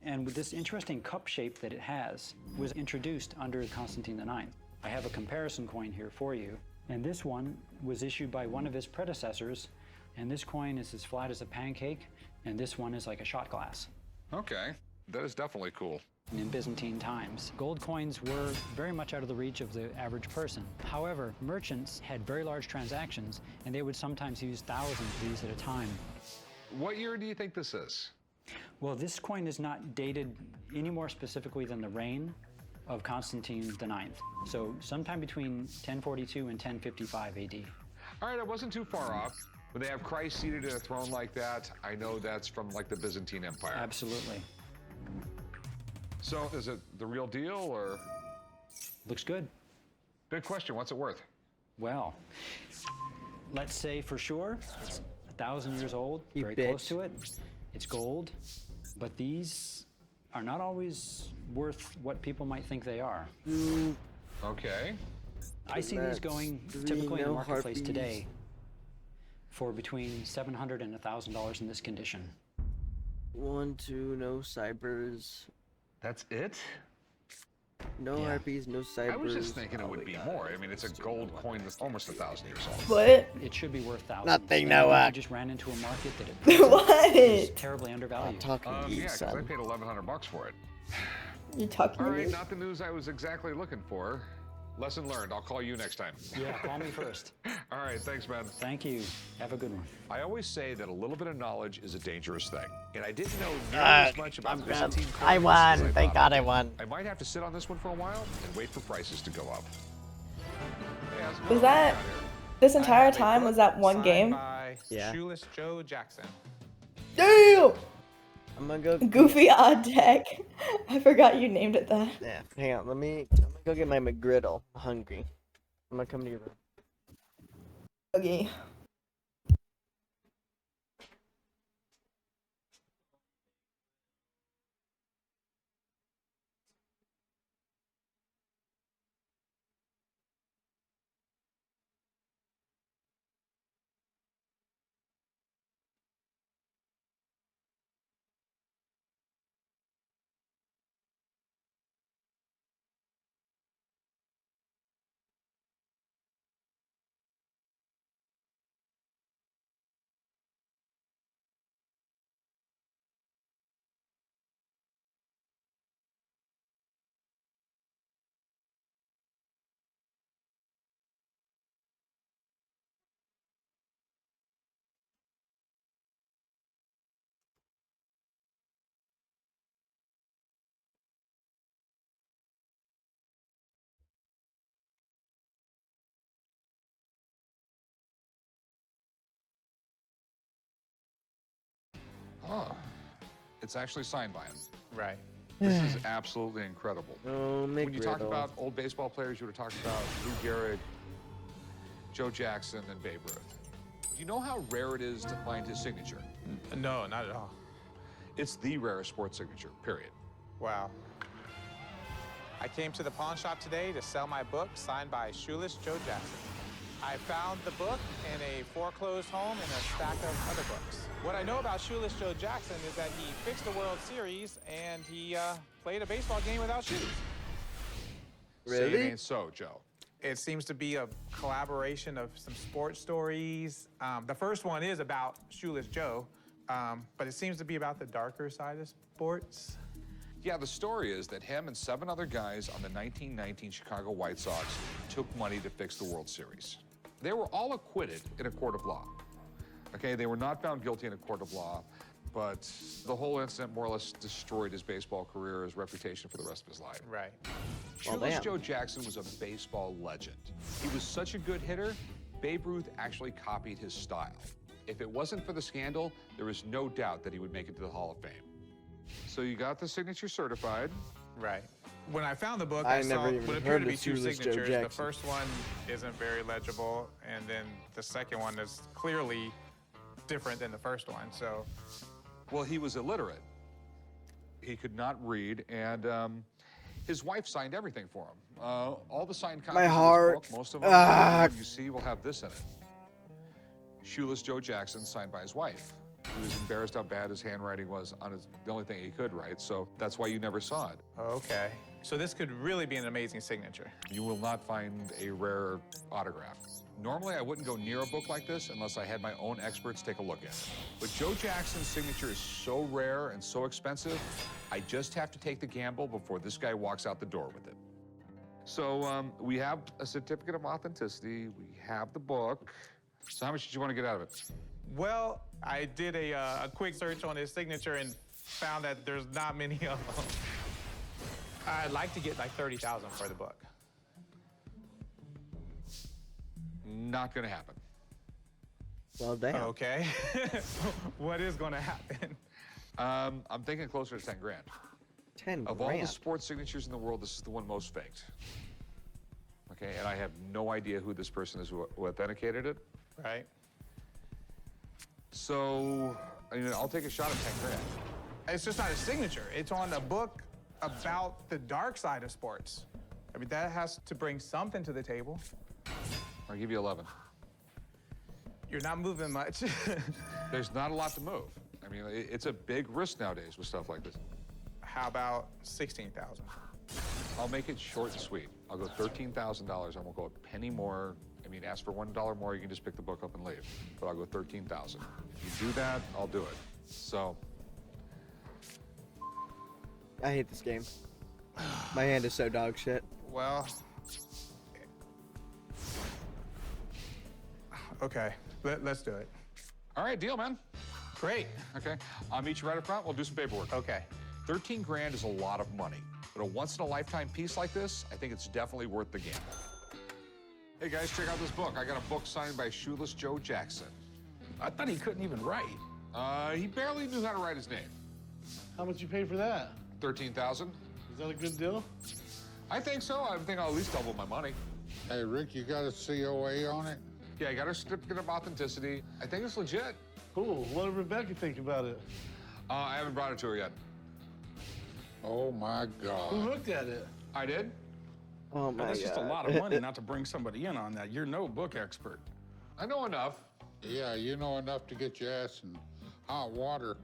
And with this interesting cup shape that it has was introduced under Constantine IX. I have a comparison coin here for you, and this one was issued by one of his predecessors, and this coin is as flat as a pancake, and this one is like a shot glass. Okay, that is definitely cool. In Byzantine times, gold coins were very much out of the reach of the average person. However, merchants had very large transactions, and they would sometimes use thousands of these at a time. What year do you think this is? Well, this coin is not dated any more specifically than the reign of Constantine IX. So sometime between 1042 and 1055 AD. All right, I wasn't too far off. When they have Christ seated in a throne like that, I know that's from like the Byzantine Empire. Absolutely. So is it the real deal or? Looks good. Big question, what's it worth? Well, let's say for sure it's 1,000 years old, You very bitch. close to it. It's gold, but these are not always worth what people might think they are. Okay. I see these going typically in the marketplace today for between $700 and $1,000 in this condition. 1, 2, no cybers. That's it? No harpies, no cybers. I was just thinking it would be more. I mean, it's a gold coin that's almost 1,000 years old. What? It should be worth thousands. Nothing, And no, I just ran into a market that it What? is terribly undervalued. Talking to you, Yeah, because son. I paid $1,100 for it. You talking All to right, me? not the news I was exactly looking for. Lesson learned. I'll call you next time. Yeah, call me first. All right, thanks, man. Thank you. Have a good one. I always say that a little bit of knowledge is a dangerous thing, and I didn't know nearly as much about the Byzantine coins I as won. Thank thought God I I did. won. I might have to sit on this one for a while and wait for prices to go up. Hey, how's it Was going? that this entire time? Was that one game? By Yeah. Shoeless Joe Jackson. Damn! I'm gonna go. Goofy Odd Deck. I forgot you named it that. Yeah, hang on. I'm gonna go get my McGriddle. I'm hungry. I'm gonna come to your room. Okay. Oh, it's actually signed by him. Right. This is absolutely incredible. Oh, When you talk McGriddle. about old baseball players, you would have talked about Lou Gehrig, Joe Jackson, and Babe Ruth. Do you know how rare it is to find his signature? No, not at all. It's the rarest sports signature, period. Wow. I came to the pawn shop today to sell my book signed by Shoeless Joe Jackson. I found the book in a foreclosed home and a stack of other books. What I know about Shoeless Joe Jackson is that he fixed the World Series and he played a baseball game without shoes. Say it Really? ain't so, Joe. It seems to be a collaboration of some sports stories. The first one is about Shoeless Joe, but it seems to be about the darker side of sports. Yeah, the story is that him and 7 other guys on the 1919 Chicago White Sox took money to fix the World Series. They were all acquitted in a court of law. Okay, they were not found guilty in a court of law, but the whole incident more or less destroyed his baseball career, his reputation for the rest of his life. Right. Shoeless Joe Jackson was a baseball legend. He was such a good hitter, Babe Ruth actually copied his style. If it wasn't for the scandal, there is no doubt that he would make it to the Hall of Fame. So you got the signature certified. Right. When I found the book, I I saw never even what appeared heard to be of two Shoeless Joe signatures. The Jackson. first one isn't very legible, and then the second one is clearly different than the first one. So, well, he was illiterate. He could not read, and his wife signed everything for him. All the signed copies My of heart. this book, most of them, the one you see, will have this in it. Shoeless Joe Jackson, signed by his wife. He was embarrassed how bad his handwriting was on the only thing he could write, so that's why you never saw it. okay. So this could really be an amazing signature. You will not find a rare autograph. Normally, I wouldn't go near a book like this unless I had my own experts take a look at it. But Joe Jackson's signature is so rare and so expensive, I just have to take the gamble before this guy walks out the door with it. So we have a certificate of authenticity, we have the book. So how much did you want to get out of it? Well, I did a quick search on his signature and found that there's not many of them. I'd like to get like $30,000 for the book. Not gonna happen. Well, damn. Okay. What is gonna happen? I'm thinking closer to 10 grand. 10 Of all grand. the sports signatures in the world, this is the one most faked. Okay, and I have no idea who this person is who authenticated it. Right. So, I mean, I'll take a shot at 10 grand. It's just not a signature. It's on a book about the dark side of sports. I mean, that has to bring something to the table. I'll give you 11. You're not moving much. There's not a lot to move. I mean, it's a big risk nowadays with stuff like this. How about 16,000? I'll make it short and sweet. I'll go $13,000. I won't go a penny more. I mean, ask for $1 more, you can just pick the book up and leave. But I'll go $13,000. If you do that, I'll do it. So. I hate this game. My hand is so dog shit. Well, okay, let's do it. All right, deal, man. Great. Okay, I'll meet you right up front. We'll do some paperwork. Okay. 13 grand is a lot of money, but a once-in-a-lifetime piece like this, I think it's definitely worth the gamble. Hey guys, check out this book. I got a book signed by Shoeless Joe Jackson. I thought he couldn't even write. He barely knew how to write his name. How much you pay for that? 13,000. Is that a good deal? I think so. I think I'll at least double my money. Hey, Rick, you got a COA on it? Yeah, I got a certificate of authenticity. I think it's legit. Cool. What did Rebecca think about it? I haven't brought it to her yet. Oh, my God. Who looked at it? I did. Oh my That's god. just a lot of money not to bring somebody in on that. You're no book expert. I know enough. Yeah, you know enough to get your ass in hot water.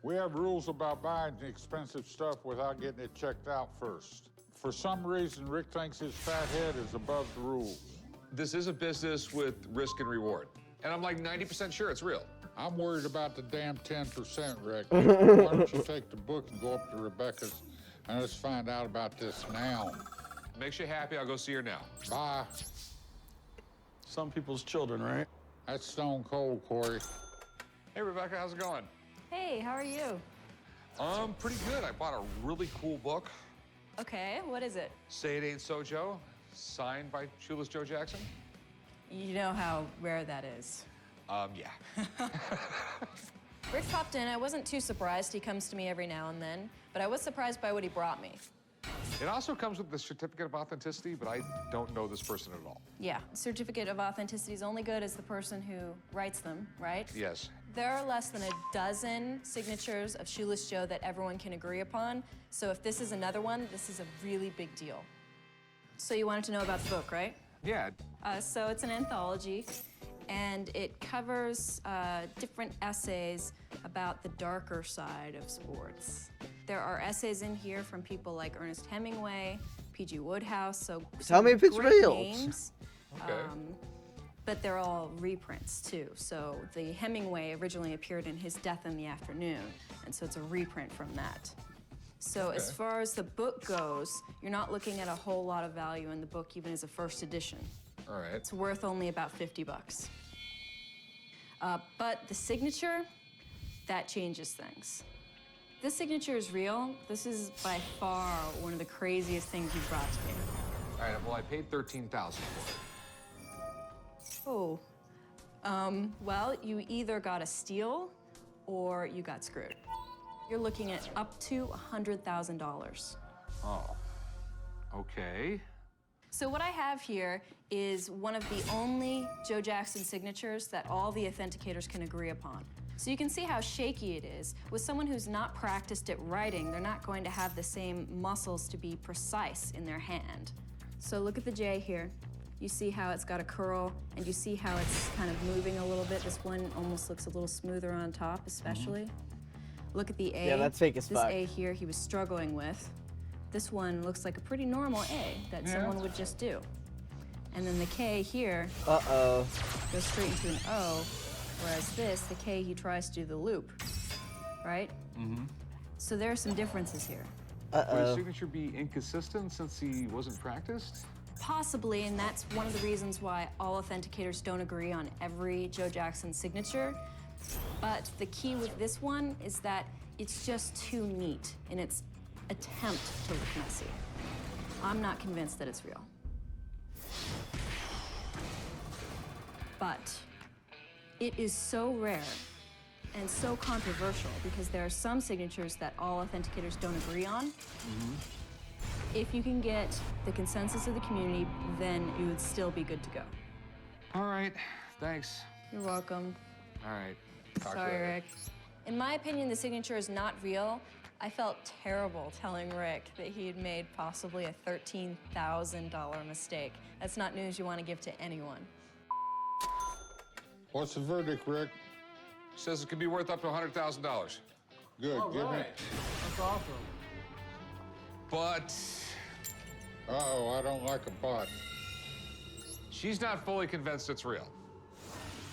We have rules about buying expensive stuff without getting it checked out first. For some reason, Rick thinks his fat head is above the rules. This is a business with risk and reward. And I'm like 90% sure it's real. I'm worried about the damn 10%, Rick. Why don't you take the book and go up to Rebecca's and let's find out about this now. Makes you happy, I'll go see her now. Bye. Some people's children, right? That's stone cold, Corey. Hey, Rebecca, how's it going? Hey, how are you? Pretty good. I bought a really cool book. Okay, what is it? Say It Ain't So, Joe, signed by Shoeless Joe Jackson. You know how rare that is. Yeah. Rick popped in. I wasn't too surprised. He comes to me every now and then, but I was surprised by what he brought me. It also comes with the certificate of authenticity, but I don't know this person at all. Yeah, certificate of authenticity is only good as the person who writes them, right? Yes. There are less than a dozen signatures of Shoeless Joe that everyone can agree upon, so if this is another one, this is a really big deal. So you wanted to know about the book, right? Yeah. So it's an anthology, and it covers different essays about the darker side of sports. There are essays in here from people like Ernest Hemingway, P.G. Wodehouse, so Tell me if it's great real. names. Okay. But they're all reprints too. So the Hemingway originally appeared in his Death in the Afternoon, and so it's a reprint from that. So as far as the book goes, you're not looking at a whole lot of value in the book, even as a first edition. All right. It's worth only about $50. But the signature, that changes things. This signature is real. This is by far one of the craziest things you've brought to me. All right, well, I paid $13,000 for it. Oh. Well, you either got a steal or you got screwed. You're looking at up to $100,000. Oh, okay. So what I have here is one of the only Joe Jackson signatures that all the authenticators can agree upon. So you can see how shaky it is. With someone who's not practiced at writing, they're not going to have the same muscles to be precise in their hand. So look at the J here. You see how it's got a curl, and you see how it's kind of moving a little bit. This one almost looks a little smoother on top, especially. Look at the A. Yeah, that's fake as fuck. This A here he was struggling with. This one looks like a pretty normal A that someone would just do. And then the K here goes straight into an O, whereas this, the K, he tries to do the loop, right? Mm-hmm. So there are some differences here. Would his signature be inconsistent since he wasn't practiced? Possibly, and that's one of the reasons why all authenticators don't agree on every Joe Jackson signature. But the key with this one is that it's just too neat in its attempt to look messy. I'm not convinced that it's real. But it is so rare and so controversial because there are some signatures that all authenticators don't agree on. Mm-hmm. If you can get the consensus of the community, then you would still be good to go. All right, thanks. You're welcome. All right. Talk to you Sorry, later. Rick. In my opinion, the signature is not real. I felt terrible telling Rick that he had made possibly a $13,000 mistake. That's not news you want to give to anyone. What's the verdict, Rick? Says it could be worth up to $100,000. Good, All give right. me. That's awesome. But Uh-oh, I don't like a but. she's not fully convinced it's real.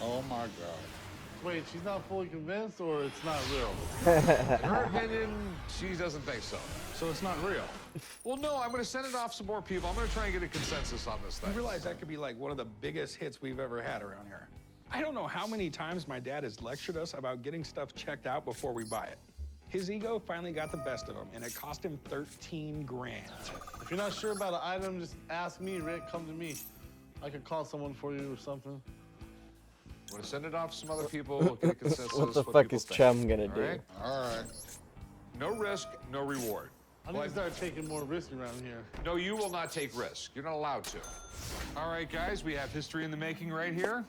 Oh my God. Wait, she's not fully convinced, or it's not real? In her opinion, she doesn't think so. So it's not real. Well, no, I'm going to send it off some more people. I'm going to try and get a consensus on this thing. You realize that could be like one of the biggest hits we've ever had around here. I don't know how many times my dad has lectured us about getting stuff checked out before we buy it. His ego finally got the best of him, and it cost him 13 grand. If you're not sure about an item, just ask me, Rick. Come to me. I could call someone for you or something. I'm going to send it off to some other people. We'll get a consensus. What the fuck people is think. Chum gonna do? All right? All right. No risk, no reward. I need to start taking more risks around here. No, you will not take risk. You're not allowed to. All right, guys, we have history in the making right here.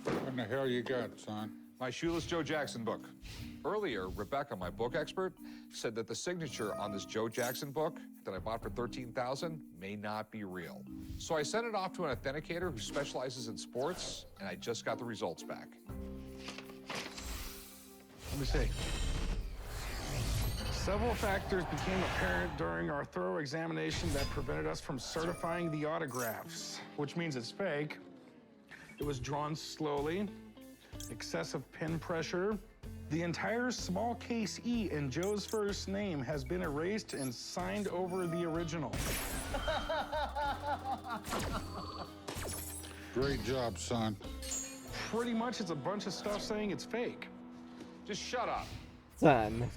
What in the hell you got, son? My Shoeless Joe Jackson book. Earlier, Rebecca, my book expert, said that the signature on this Joe Jackson book that I bought for $13,000 may not be real. So I sent it off to an authenticator who specializes in sports, and I just got the results back. Let me see. Several factors became apparent during our thorough examination that prevented us from certifying the autographs, which means it's fake. It was drawn slowly, excessive pen pressure. The entire small case E in Joe's first name has been erased and signed over the original. Great job, son. Pretty much it's a bunch of stuff saying it's fake. Just shut up. Son.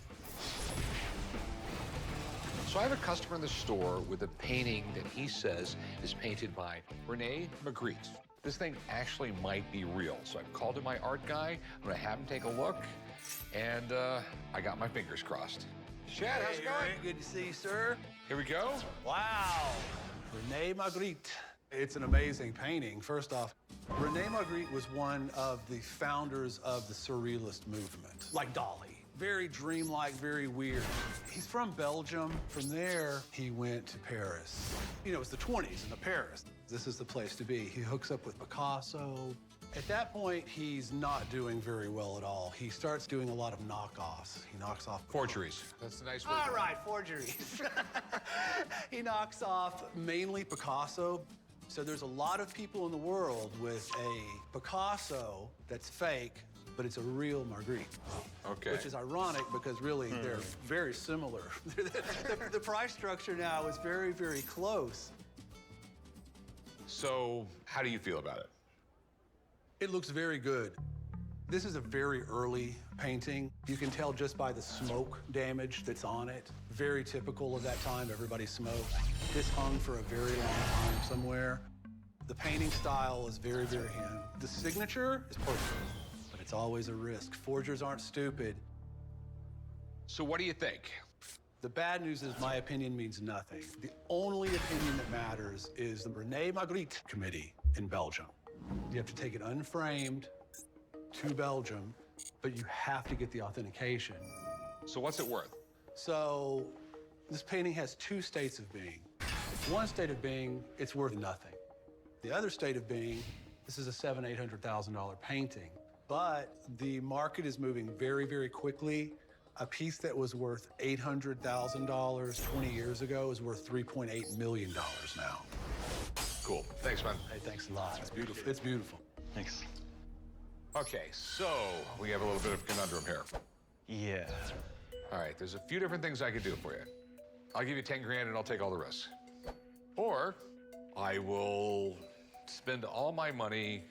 So I have a customer in the store with a painting that he says is painted by Rene Magritte. This thing actually might be real. So I've called in my art guy. I'm gonna have him take a look. And I got my fingers crossed. Chad, how's it going? Good to see you, sir. Here we go. Wow. Rene Magritte. It's an amazing painting. First off, Rene Magritte was one of the founders of the Surrealist movement, like Dali. Very dreamlike, very weird. He's from Belgium. From there, he went to Paris. You know, it's the 20s in Paris. This is the place to be. He hooks up with Picasso. At that point, he's not doing very well at all. He starts doing a lot of knockoffs. He knocks off forgeries. That's a nice word. All right, forgeries. He knocks off mainly Picasso. So there's a lot of people in the world with a Picasso that's fake, but it's a real Magritte. Okay. Which is ironic because really they're very similar. The price structure now is very, very close. So how do you feel about it? It looks very good. This is a very early painting. You can tell just by the smoke damage that's on it. Very typical of that time, everybody smoked. This hung for a very long time somewhere. The painting style is very, very him. The signature is perfect, but it's always a risk. Forgers aren't stupid. So what do you think? The bad news is my opinion means nothing. The only opinion that matters is the René Magritte Committee in Belgium. You have to take it unframed to Belgium, but you have to get the authentication. So what's it worth? So this painting has two states of being. One state of being, it's worth nothing. The other state of being, this is a $700,000-800,000 painting. But the market is moving very, very quickly. A piece that was worth $800,000 20 years ago is worth $3.8 million now. Cool. Thanks, man. Hey, thanks a lot. It's beautiful. It's beautiful. Thanks. Okay, so we have a little bit of a conundrum here. Yeah. All right, there's a few different things I could do for you. I'll give you 10 grand and I'll take all the risks. Or I will spend all my money,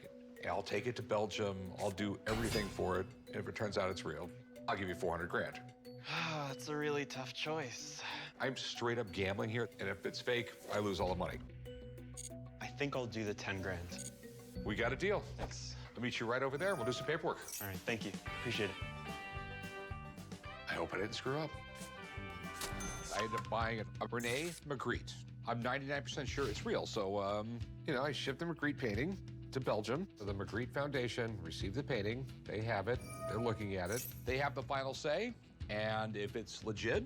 I'll take it to Belgium, I'll do everything for it, and if it turns out it's real, I'll give you 400 grand. That's a really tough choice. I'm straight up gambling here, and if it's fake, I lose all the money. I think I'll do the 10 grand. We got a deal. Thanks. I'll meet you right over there. We'll do some paperwork. All right, thank you. Appreciate it. I hope I didn't screw up. I ended up buying a René Magritte. I'm 99% sure it's real, so, you know, I shipped the Magritte painting to Belgium. The Magritte Foundation received the painting. They have it. They're looking at it. They have the final say, and if it's legit,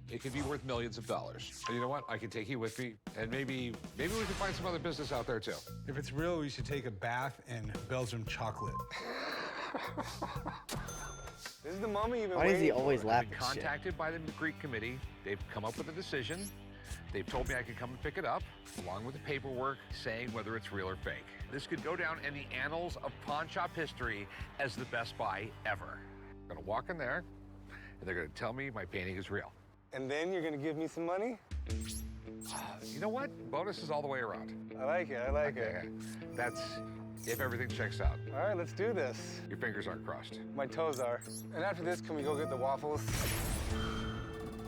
it could be worth millions of dollars. And you know what? I can take you with me, and maybe we can find some other business out there, too. If it's real, we should take a bath in Belgium chocolate. This is the moment you've been Why does he waiting always for. laugh I've been at shit? contacted by the Magritte Committee. They've come up with a decision. They've told me I can come and pick it up, along with the paperwork saying whether it's real or fake. This could go down in the annals of pawn shop history as the best buy ever. I'm gonna walk in there, and they're gonna tell me my painting is real. And then you're gonna give me some money? You know what? Bonus is all the way around. I like it, I like it. That's if everything checks out. All right, let's do this. Your fingers aren't crossed. My toes are. And after this, can we go get the waffles?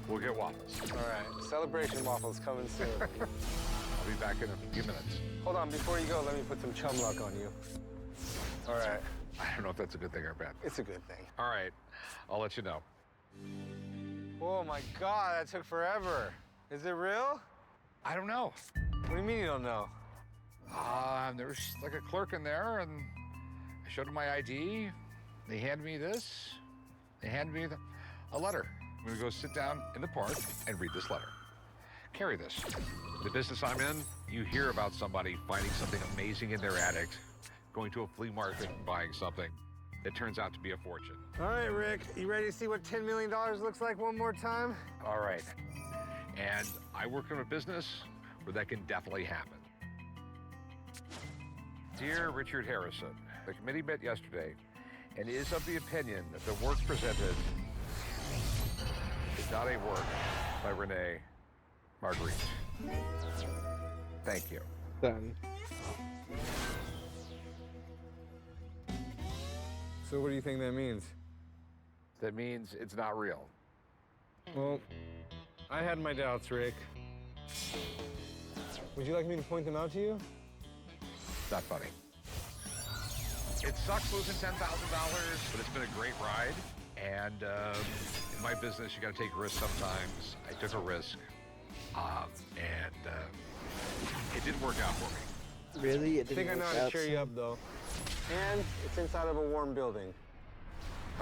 We'll get waffles. All right, celebration waffles coming soon. I'll be back in a few minutes. Hold on, before you go, let me put some chum luck on you. All right. I don't know if that's a good thing or a bad thing. It's a good thing. All right, I'll let you know. Oh my God, that took forever. Is it real? I don't know. What do you mean you don't know? There was like a clerk in there, and I showed him my ID. They handed me this. They handed me a letter. I'm gonna go sit down in the park and read this letter. Carry this. The business I'm in, you hear about somebody finding something amazing in their attic, going to a flea market and buying something that turns out to be a fortune. All right, Rick, you ready to see what $10 million looks like one more time? All right. And I work in a business where that can definitely happen. Dear Richard Harrison, the committee met yesterday and is of the opinion that the work presented is not a work by René Magritte. Thank you. Done. So what do you think that means? That means it's not real. Well, I had my doubts, Rick. Would you like me to point them out to you? Not funny. It sucks losing $10,000, but it's been a great ride. And in my business, you got to take risks sometimes. I took a risk, and it didn't work out for me. Really? It I didn't think I know work how to out, cheer you up, though. And it's inside of a warm building.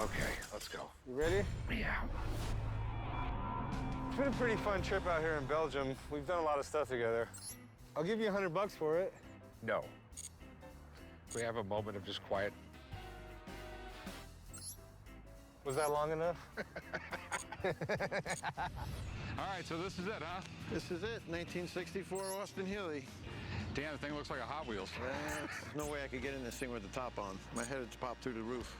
Okay, let's go. You ready? Yeah. It's been a pretty fun trip out here in Belgium. We've done a lot of stuff together. I'll give you $100 for it. No. Can we have a moment of just quiet? Was that long enough? All right, so this is it, huh? This is it, 1964 Austin Healey. Damn, the thing looks like a Hot Wheels. There's no way I could get in this thing with the top on. My head would pop through the roof.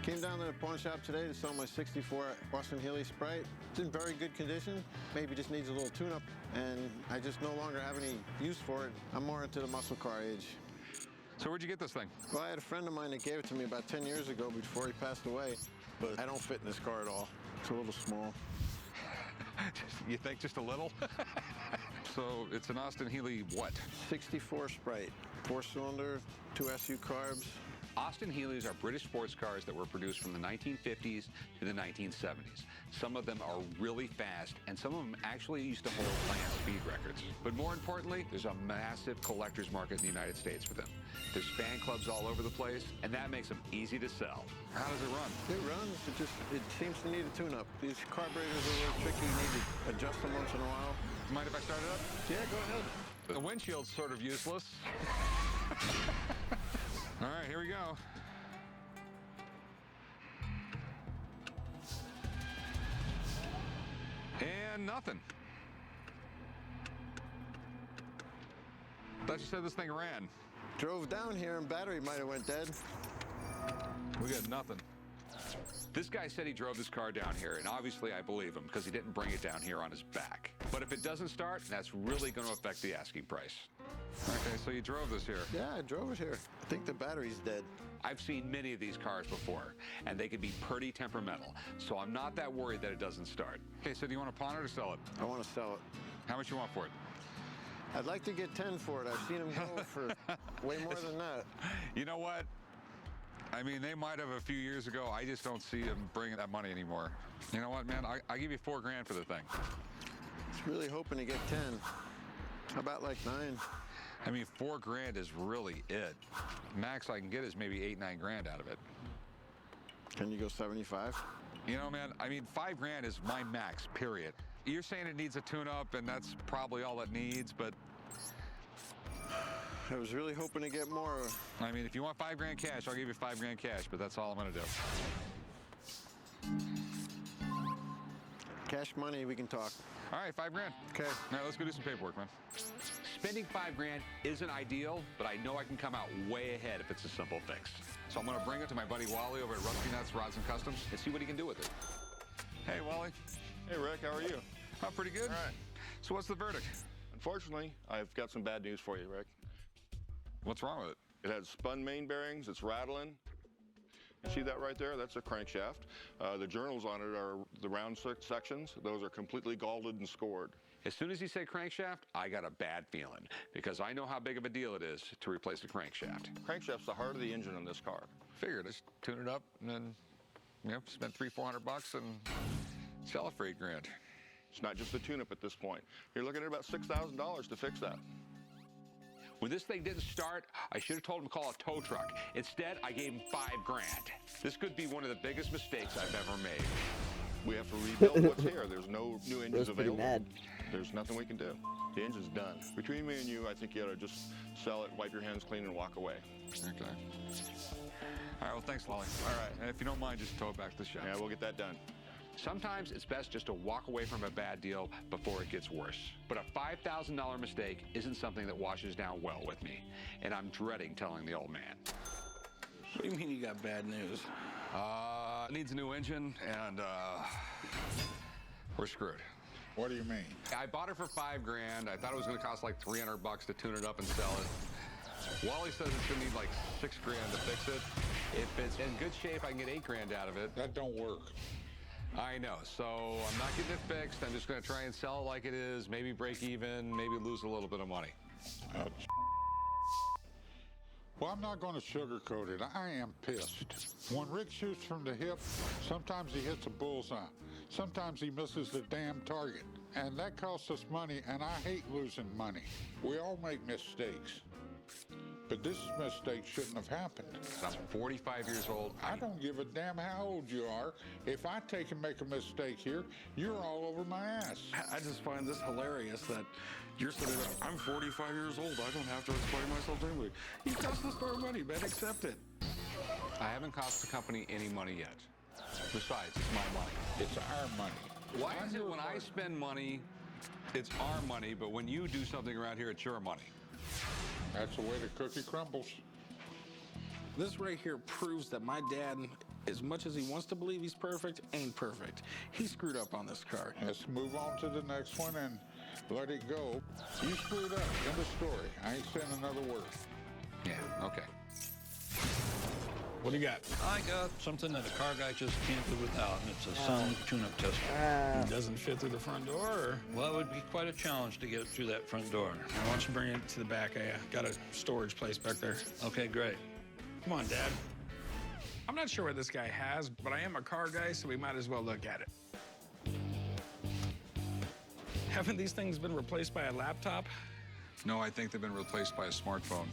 Came down to the pawn shop today to sell my 64 Austin Healey Sprite. It's in very good condition. Maybe just needs a little tune-up, and I just no longer have any use for it. I'm more into the muscle car age. So where'd you get this thing? Well, I had a friend of mine that gave it to me about 10 years ago before he passed away, but I don't fit in this car at all. It's a little small. You think just a little? So it's an Austin Healey what? 64 Sprite, 4-cylinder, 2 SU carbs. Austin Healey's are British sports cars that were produced from the 1950s to the 1970s. Some of them are really fast, and some of them actually used to hold land speed records. But more importantly, there's a massive collector's market in the United States for them. There's fan clubs all over the place, and that makes them easy to sell. How does it run? It runs, it seems to need a tune-up. These carburetors are a little tricky, you need to adjust them once in a while. Mind if I start it up? Yeah, go ahead. The windshield's sort of useless. All right, here we go. And nothing. Thought you said this thing ran. Drove down here and battery might have went dead. We got nothing. This guy said he drove this car down here, and obviously I believe him because he didn't bring it down here on his back. But if it doesn't start, that's really going to affect the asking price. Okay, so you drove this here. Yeah, I drove it here. I think the battery's dead. I've seen many of these cars before, and they can be pretty temperamental, so I'm not that worried that it doesn't start. Okay, so do you want to pawn it or sell it? I want to sell it. How much you want for it? I'd like to get 10 for it. I've seen them go for way more than that. You know what? I mean, they might have a few years ago. I just don't see them bringing that money anymore. You know what, man? I give you $4 grand for the thing. Just really hoping to get 10. How about like 9? I mean, $4 grand is really it. Max I can get is maybe 8, 9 grand out of it. Can you go 75? You know, man, I mean, $5 grand is my max, period. You're saying it needs a tune-up, and that's probably all it needs, but I was really hoping to get more. I mean, if you want $5 grand cash, I'll give you $5 grand cash, but that's all I'm gonna do. Cash money, we can talk. All right, $5 grand. Okay. All right, let's go do some paperwork, man. Spending $5 grand isn't ideal, but I know I can come out way ahead if it's a simple fix. So I'm gonna bring it to my buddy Wally over at Rusty Nuts Rods and Customs and see what he can do with it. Hey, Wally. Hey, Rick, how are you? Oh, pretty good. All right. So what's the verdict? Unfortunately, I've got some bad news for you, Rick. What's wrong with it? It has spun main bearings, it's rattling. You see that right there? That's a crankshaft. The journals on it are the round sections. Those are completely galled and scored. As soon as you say crankshaft, I got a bad feeling because I know how big of a deal it is to replace the crankshaft. Crankshaft's the heart of the engine on this car. Figured, just tune it up and then, spend $300-400 and sell it for $8 grand. It's not just a tune-up at this point. You're looking at about $6,000 to fix that. When this thing didn't start, I should have told him to call a tow truck. Instead, I gave him $5 grand. This could be one of the biggest mistakes I've ever made. We have to rebuild what's here. There's no new engines available. Mad. There's nothing we can do. The engine's done. Between me and you, I think you ought to just sell it, wipe your hands clean, and walk away. Okay. All right, well, thanks, Wally. All right, and if you don't mind, just tow it back to the shop. Yeah, we'll get that done. Sometimes it's best just to walk away from a bad deal before it gets worse. But a $5,000 mistake isn't something that washes down well with me, and I'm dreading telling the old man. What do you mean you got bad news? It needs a new engine, and we're screwed. What do you mean? I bought it for $5 grand. I thought it was going to cost like $300 to tune it up and sell it. Wally says it's going to need like $6 grand to fix it. If it's in good shape, I can get $8 grand out of it. That don't work. I know, so I'm not getting it fixed. I'm just going to try and sell it like it is, maybe break even, maybe lose a little bit of money. Well, I'm not going to sugarcoat it. I am pissed. When Rick shoots from the hip, sometimes he hits a bullseye. Sometimes he misses the damn target. And that costs us money, and I hate losing money. We all make mistakes. But this mistake shouldn't have happened. I'm 45 years old. I don't give a damn how old you are. If I take and make a mistake here, you're all over my ass. I just find this hilarious that you're sitting there, I'm 45 years old, I don't have to explain myself to anybody. You cost us our money, man, accept it. I haven't cost the company any money yet. Besides, it's my money. It's our money. Why is it when I spend money, it's our money, but when you do something around here, it's your money? That's the way the cookie crumbles. This right here proves that my dad, as much as he wants to believe he's perfect, ain't perfect. He screwed up on this car. Let's move on to the next one and let it go. You screwed up. End of story. I ain't saying another word. Yeah, okay. What do you got? I got something that a car guy just can't do without, and it's a sound tune-up tester. It doesn't fit through the front door, or? Well, it would be quite a challenge to get it through that front door. Why don't you bring it to the back? I got a storage place back there. Okay, great. Come on, Dad. I'm not sure what this guy has, but I am a car guy, so we might as well look at it. Haven't these things been replaced by a laptop? No, I think they've been replaced by a smartphone.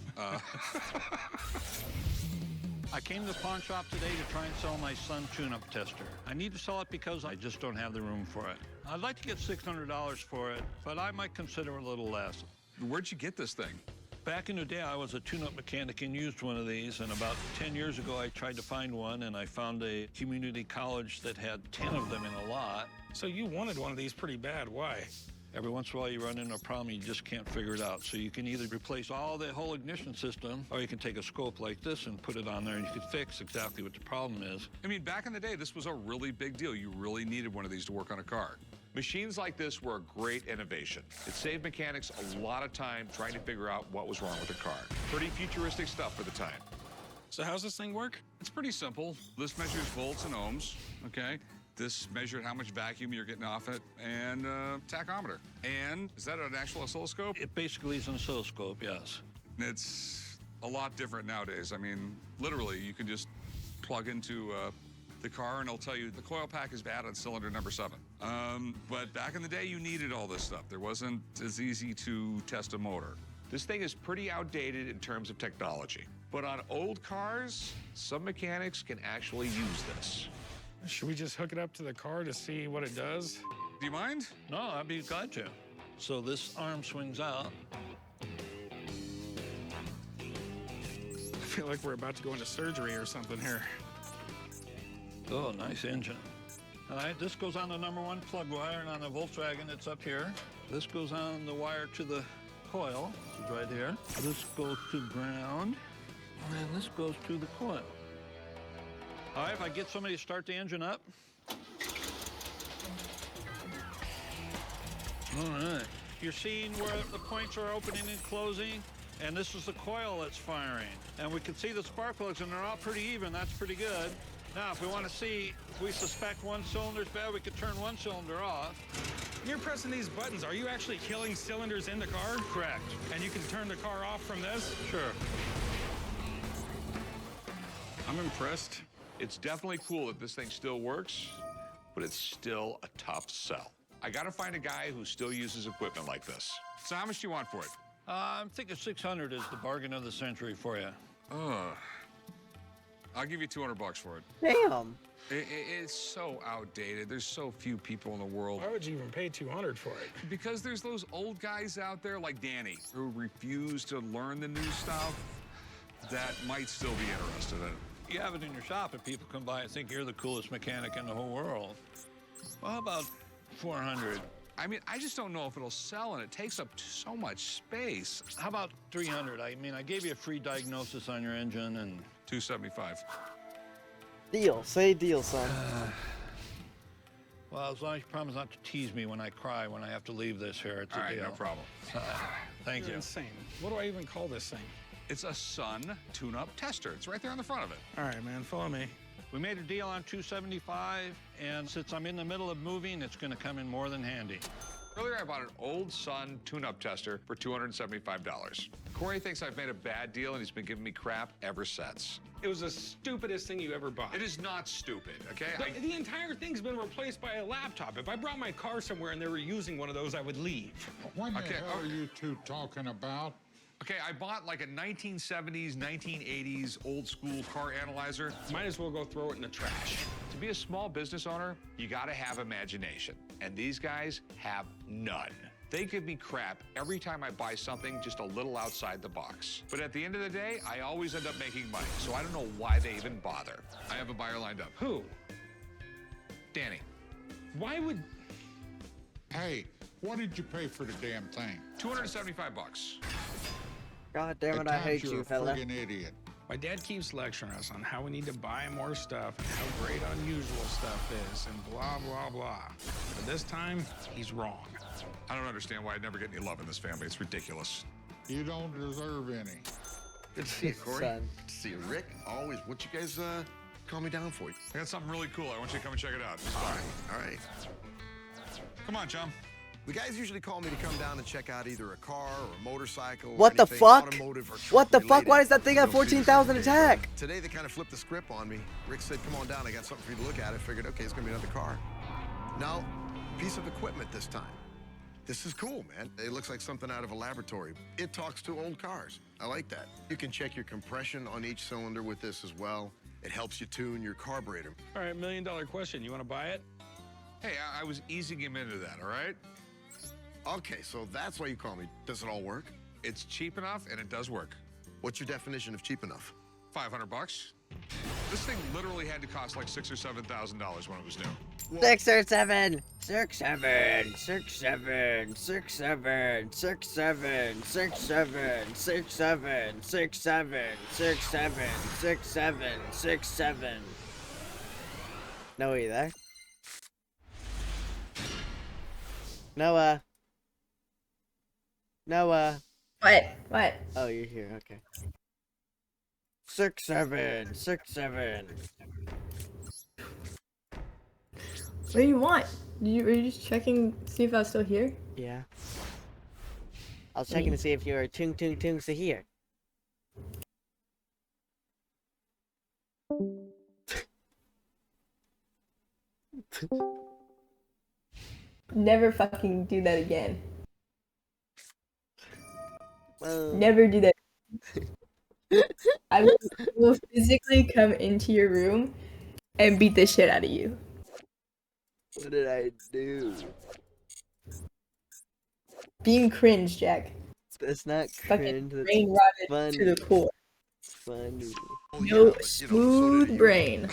I came to the pawn shop today to try and sell my son tune-up tester. I need to sell it because I just don't have the room for it. I'd like to get $600 for it, but I might consider a little less. Where'd you get this thing? Back in the day, I was a tune-up mechanic and used one of these, and about 10 years ago, I tried to find one, and I found a community college that had 10 of them in a lot. So you wanted one of these pretty bad. Why? Every once in a while, you run into a problem, you just can't figure it out. So you can either replace all the whole ignition system, or you can take a scope like this and put it on there, and you can fix exactly what the problem is. I mean, back in the day, this was a really big deal. You really needed one of these to work on a car. Machines like this were a great innovation. It saved mechanics a lot of time trying to figure out what was wrong with the car. Pretty futuristic stuff for the time. So how's this thing work? It's pretty simple. This measures volts and ohms, okay? This measured how much vacuum you're getting off it, and tachometer. And is that an actual oscilloscope? It basically is an oscilloscope, yes. It's a lot different nowadays. I mean, literally, you can just plug into the car and it'll tell you the coil pack is bad on cylinder number 7. But back in the day, you needed all this stuff. There wasn't as easy to test a motor. This thing is pretty outdated in terms of technology. But on old cars, some mechanics can actually use this. Should we just hook it up to the car to see what it does? Do you mind? No, I'd be glad to. So this arm swings out. I feel like we're about to go into surgery or something here. Oh, nice engine. All right, this goes on the number 1 plug wire, and on the Volkswagen, it's up here. This goes on the wire to the coil, which is right here. This goes to ground, and then this goes to the coil. All right, if I get somebody to start the engine up. All right. You're seeing where the points are opening and closing, and this is the coil that's firing. And we can see the spark plugs, and they're all pretty even. That's pretty good. Now, if we want to see, if we suspect one cylinder's bad, we could turn one cylinder off. You're pressing these buttons. Are you actually killing cylinders in the car? Correct. And you can turn the car off from this? Sure. I'm impressed. It's definitely cool that this thing still works, but it's still a tough sell. I gotta find a guy who still uses equipment like this. So how much do you want for it? I'm thinking 600 is the bargain of the century for you. I'll give you 200 bucks for it. Damn. It's so outdated. There's so few people in the world. Why would you even pay 200 for it? Because there's those old guys out there like Danny who refuse to learn the new stuff that might still be interested in it. You have it in your shop, and people come by and think you're the coolest mechanic in the whole world. Well, how about 400? I mean, I just don't know if it'll sell, and it takes up so much space. How about 300? I mean, I gave you a free diagnosis on your engine, and 275. Deal. Say deal, son. Well, as long as you promise not to tease me when I cry when I have to leave this here, it's a deal. No problem. Thank You're you. insane. What do I even call this thing? It's a Sun tune-up tester. It's right there on the front of it. All right, man, follow me. We made a deal on 275, and since I'm in the middle of moving, it's going to come in more than handy. Earlier, I bought an old Sun tune-up tester for $275. Corey thinks I've made a bad deal, and he's been giving me crap ever since. It was the stupidest thing you ever bought. It is not stupid, okay? The entire thing's been replaced by a laptop. If I brought my car somewhere and they were using one of those, I would leave. What the hell are you two talking about? Okay, I bought like a 1970s, 1980s old school car analyzer. Might as well go throw it in the trash. To be a small business owner, you gotta have imagination. And these guys have none. They give me crap every time I buy something just a little outside the box. But at the end of the day, I always end up making money, so I don't know why they even bother. I have a buyer lined up. Who? Danny. Why would... Hey, what did you pay for the damn thing? $275. God damn it, I hate you, fella. You're a friggin' idiot. My dad keeps lecturing us on how we need to buy more stuff and how great unusual stuff is and blah, blah, blah. But this time, he's wrong. I don't understand why I never get any love in this family. It's ridiculous. You don't deserve any. Good to see you, Corey. Son. Good to see you, Rick. Always. What you guys call me down for? I got something really cool. I want you to come and check it out. All right. Come on, chum. The guys usually call me to come down and check out either a car or a motorcycle. What or the anything fuck? automotive or truck What the fuck? related. Why does that thing We have don't see this 14,000 every day, attack? but Today they kind of flipped the script on me. Rick said, come on down, I got something for you to look at. I figured, okay, it's gonna be another car. No, piece of equipment this time. This is cool, man. It looks like something out of a laboratory. It talks to old cars. I like that. You can check your compression on each cylinder with this as well. It helps you tune your carburetor. All right, $1 million question. You want to buy it? Hey, I was easing him into that, all right? Okay, so that's why you call me. Does it all work? It's cheap enough, and it does work. What's your definition of cheap enough? $500. This thing literally had to cost like $6,000 or $7,000 when it was new. 6 or 7, 6, 7, 6, 7, 6, 7, 6, 7, 6, 7, 6, 7, 6, 7, 6, 7, 6, 7, 6, 7. Noah, you there? Noah. Noah. What? Oh, you're here. Okay. 6, 7, 6, 7. What do you want? Are you just checking to see if I was still here? Yeah. I was checking to see if you were tung to here. Never fucking do that again. Well... Never do that. I will physically come into your room and beat the shit out of you. What did I do? Being cringe, Jack. That's not Fucking cringe. That's brain rotted funny. to the core. Funny. No smooth brain.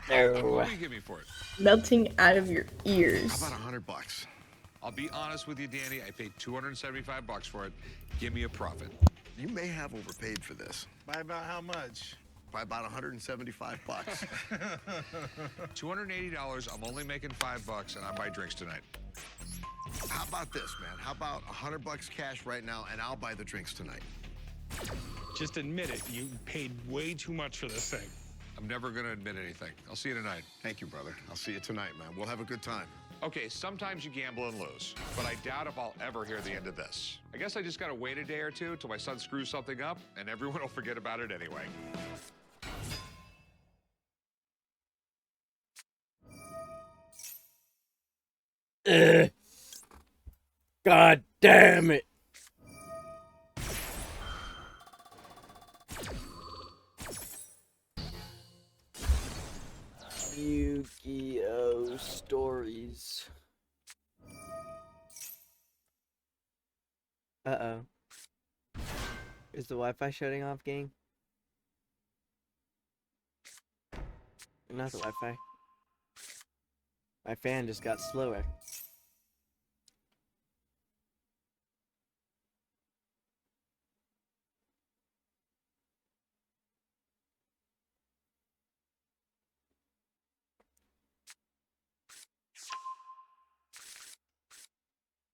What do you give me for it? Melting out of your ears. How about $100? I'll be honest with you, Danny. I paid $275 for it. Give me a profit. You may have overpaid for this. By about how much? By about $175. $280. I'm only making $5, and I buy drinks tonight. How about this, man? How about $100 cash right now, and I'll buy the drinks tonight. Just admit it. You paid way too much for this thing. I'm never gonna admit anything. I'll see you tonight. Thank you, brother. I'll see you tonight, man. We'll have a good time. Okay, sometimes you gamble and lose, but I doubt if I'll ever hear the end of this. I guess I just gotta wait a day or two till my son screws something up, and everyone will forget about it anyway. God damn it. Yu-Gi-Oh! Stories. Uh-oh. Is the Wi-Fi shutting off, gang? Not the Wi-Fi. My fan just got slower.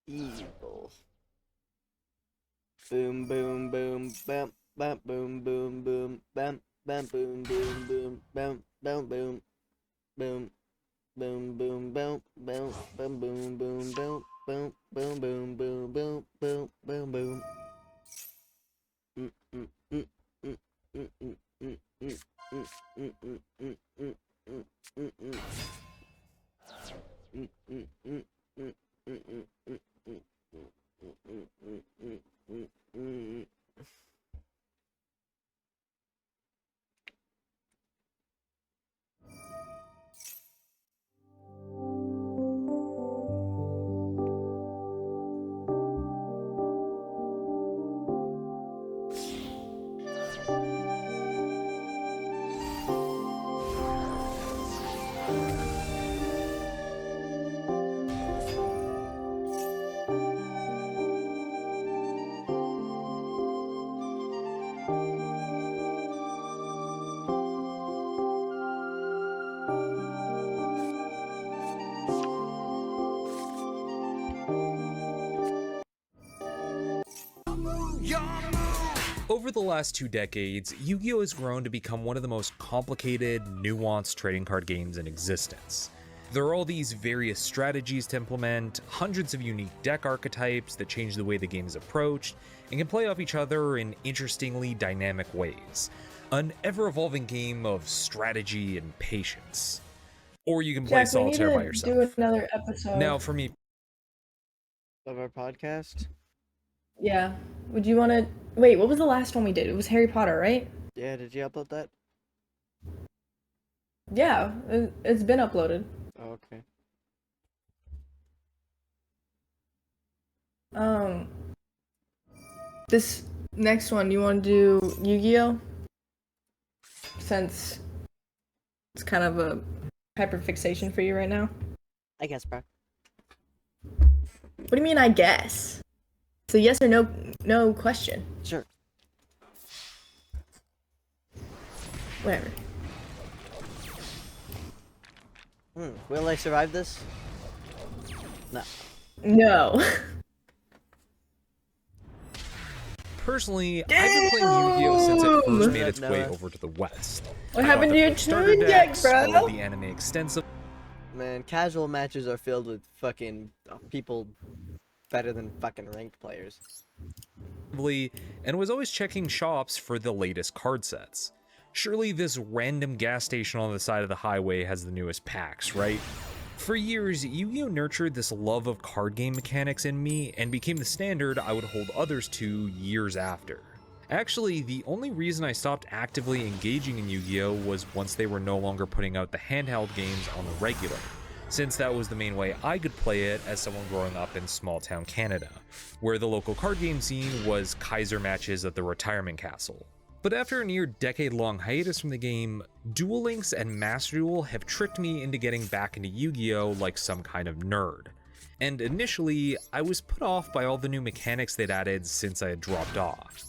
Evil. Boom, boom, boom, bam, bam, boom, boom, boom, bam, bam, boom, boom, boom, bam, bam, boom, boom, boom, boom, boom, boom, boom, boom, boom, boom, boom, boom, boom, boom, boom, boom, boom, boom. Over the last 2 decades, Yu-Gi-Oh! Has grown to become one of the most complicated, nuanced trading card games in existence. There are all these various strategies to implement, hundreds of unique deck archetypes that change the way the game is approached, and can play off each other in interestingly dynamic ways. An ever-evolving game of strategy and patience. Or you can play Jack, we need solitaire by to yourself. do another episode. Now, for me, Of our podcast? Yeah. Would you want to... Wait, what was the last one we did? It was Harry Potter, right? Yeah, did you upload that? Yeah, it's been uploaded. Oh, okay. This next one, you want to do Yu-Gi-Oh? Since it's kind of a hyperfixation for you right now. I guess, bro. What do you mean, I guess? It's a yes or no question. Sure. Whatever. Will I survive this? No. No. personally, I've been playing Yu-Gi-Oh! Since it first made its way over to the West. What happened to your starter toon deck, decks, bro? followed the anime extensive. Man, casual matches are filled with fucking people better than fucking ranked players. And was always checking shops for the latest card sets. Surely this random gas station on the side of the highway has the newest packs, right? For years, Yu-Gi-Oh! Nurtured this love of card game mechanics in me and became the standard I would hold others to years after. Actually, the only reason I stopped actively engaging in Yu-Gi-Oh! Was once they were no longer putting out the handheld games on the regular, since that was the main way I could play it as someone growing up in small town Canada, where the local card game scene was Kaiser matches at the retirement castle. But after a near decade-long hiatus from the game, Duel Links and Masterduel have tricked me into getting back into Yu-Gi-Oh! Like some kind of nerd. And initially, I was put off by all the new mechanics they'd added since I had dropped off.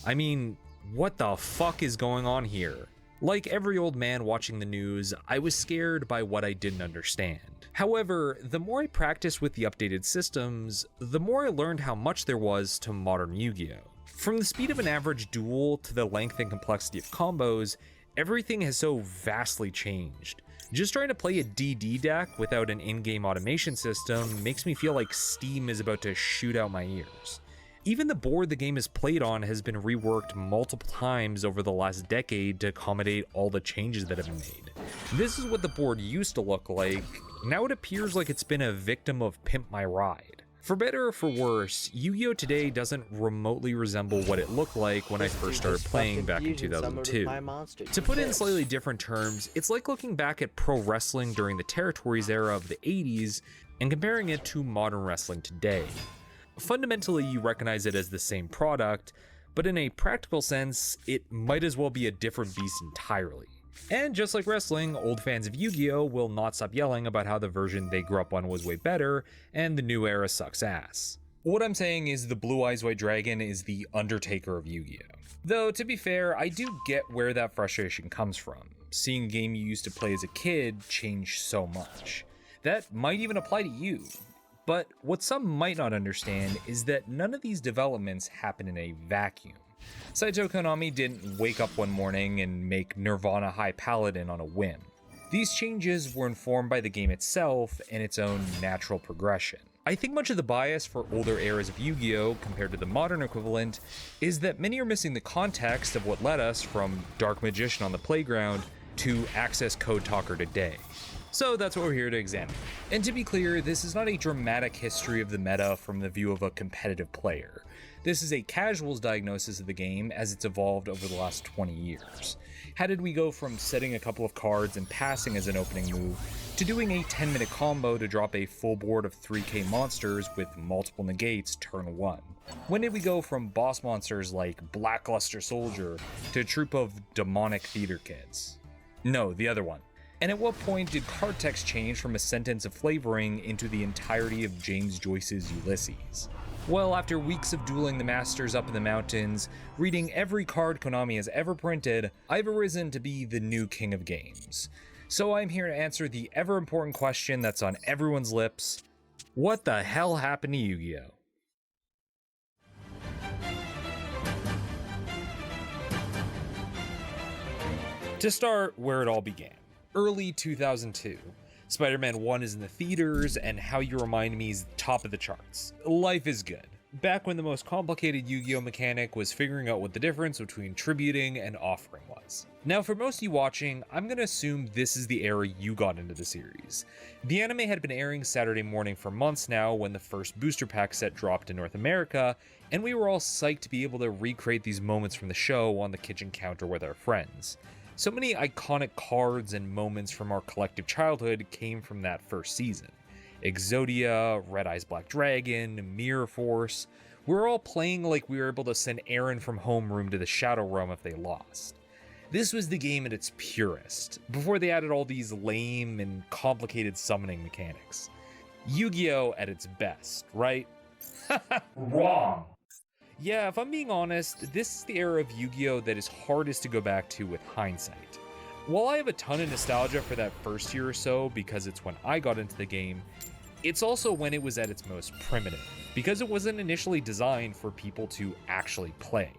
I mean, what the fuck is going on here? Like every old man watching the news, I was scared by what I didn't understand. However, the more I practiced with the updated systems, the more I learned how much there was to modern Yu-Gi-Oh! From the speed of an average duel to the length and complexity of combos, everything has so vastly changed. Just trying to play a DD deck without an in-game automation system makes me feel like steam is about to shoot out my ears. Even the board the game is played on has been reworked multiple times over the last decade to accommodate all the changes that have been made. This is what the board used to look like. Now it appears like it's been a victim of Pimp My Ride. For better or for worse, Yu-Gi-Oh! Today doesn't remotely resemble what it looked like when I first started playing back in 2002. To put it in slightly different terms, it's like looking back at pro wrestling during the Territories era of the 80s and comparing it to modern wrestling today. Fundamentally, you recognize it as the same product, but in a practical sense, it might as well be a different beast entirely. And just like wrestling, old fans of Yu-Gi-Oh! Will not stop yelling about how the version they grew up on was way better, and the new era sucks ass. What I'm saying is the Blue Eyes White Dragon is the Undertaker of Yu-Gi-Oh! Though, to be fair, I do get where that frustration comes from. Seeing a game you used to play as a kid change so much. That might even apply to you. But what some might not understand is that none of these developments happen in a vacuum. Saito Konami didn't wake up one morning and make Nirvana High Paladin on a whim. These changes were informed by the game itself and its own natural progression. I think much of the bias for older eras of Yu-Gi-Oh! Compared to the modern equivalent is that many are missing the context of what led us from Dark Magician on the playground to Access Code Talker today. So that's what we're here to examine. And to be clear, this is not a dramatic history of the meta from the view of a competitive player. This is a casual's diagnosis of the game as it's evolved over the last 20 years. How did we go from setting a couple of cards and passing as an opening move, to doing a 10-minute combo to drop a full board of 3k monsters with multiple negates turn 1? When did we go from boss monsters like Blackluster Soldier to a troop of demonic theater kids? No, the other one. And at what point did card text change from a sentence of flavoring into the entirety of James Joyce's Ulysses? Well, after weeks of dueling the masters up in the mountains, reading every card Konami has ever printed, I've arisen to be the new king of games. So I'm here to answer the ever-important question that's on everyone's lips: what the hell happened to Yu-Gi-Oh? To start where it all began. Early 2002. Spider-Man 1 is in the theaters, and How You Remind Me is top of the charts. Life is good. Back when the most complicated Yu-Gi-Oh mechanic was figuring out what the difference between tributing and offering was. Now for most of you watching, I'm gonna assume this is the era you got into the series. The anime had been airing Saturday morning for months now when the first booster pack set dropped in North America, and we were all psyched to be able to recreate these moments from the show on the kitchen counter with our friends. So many iconic cards and moments from our collective childhood came from that first season. Exodia, Red Eyes Black Dragon, Mirror Force. We were all playing like we were able to send Aaron from Homeroom to the Shadow Realm if they lost. This was the game at its purest, before they added all these lame and complicated summoning mechanics. Yu-Gi-Oh! At its best, right? Wrong! Yeah, if I'm being honest, this is the era of Yu-Gi-Oh! That is hardest to go back to with hindsight. While I have a ton of nostalgia for that first year or so because it's when I got into the game, it's also when it was at its most primitive, because it wasn't initially designed for people to actually play.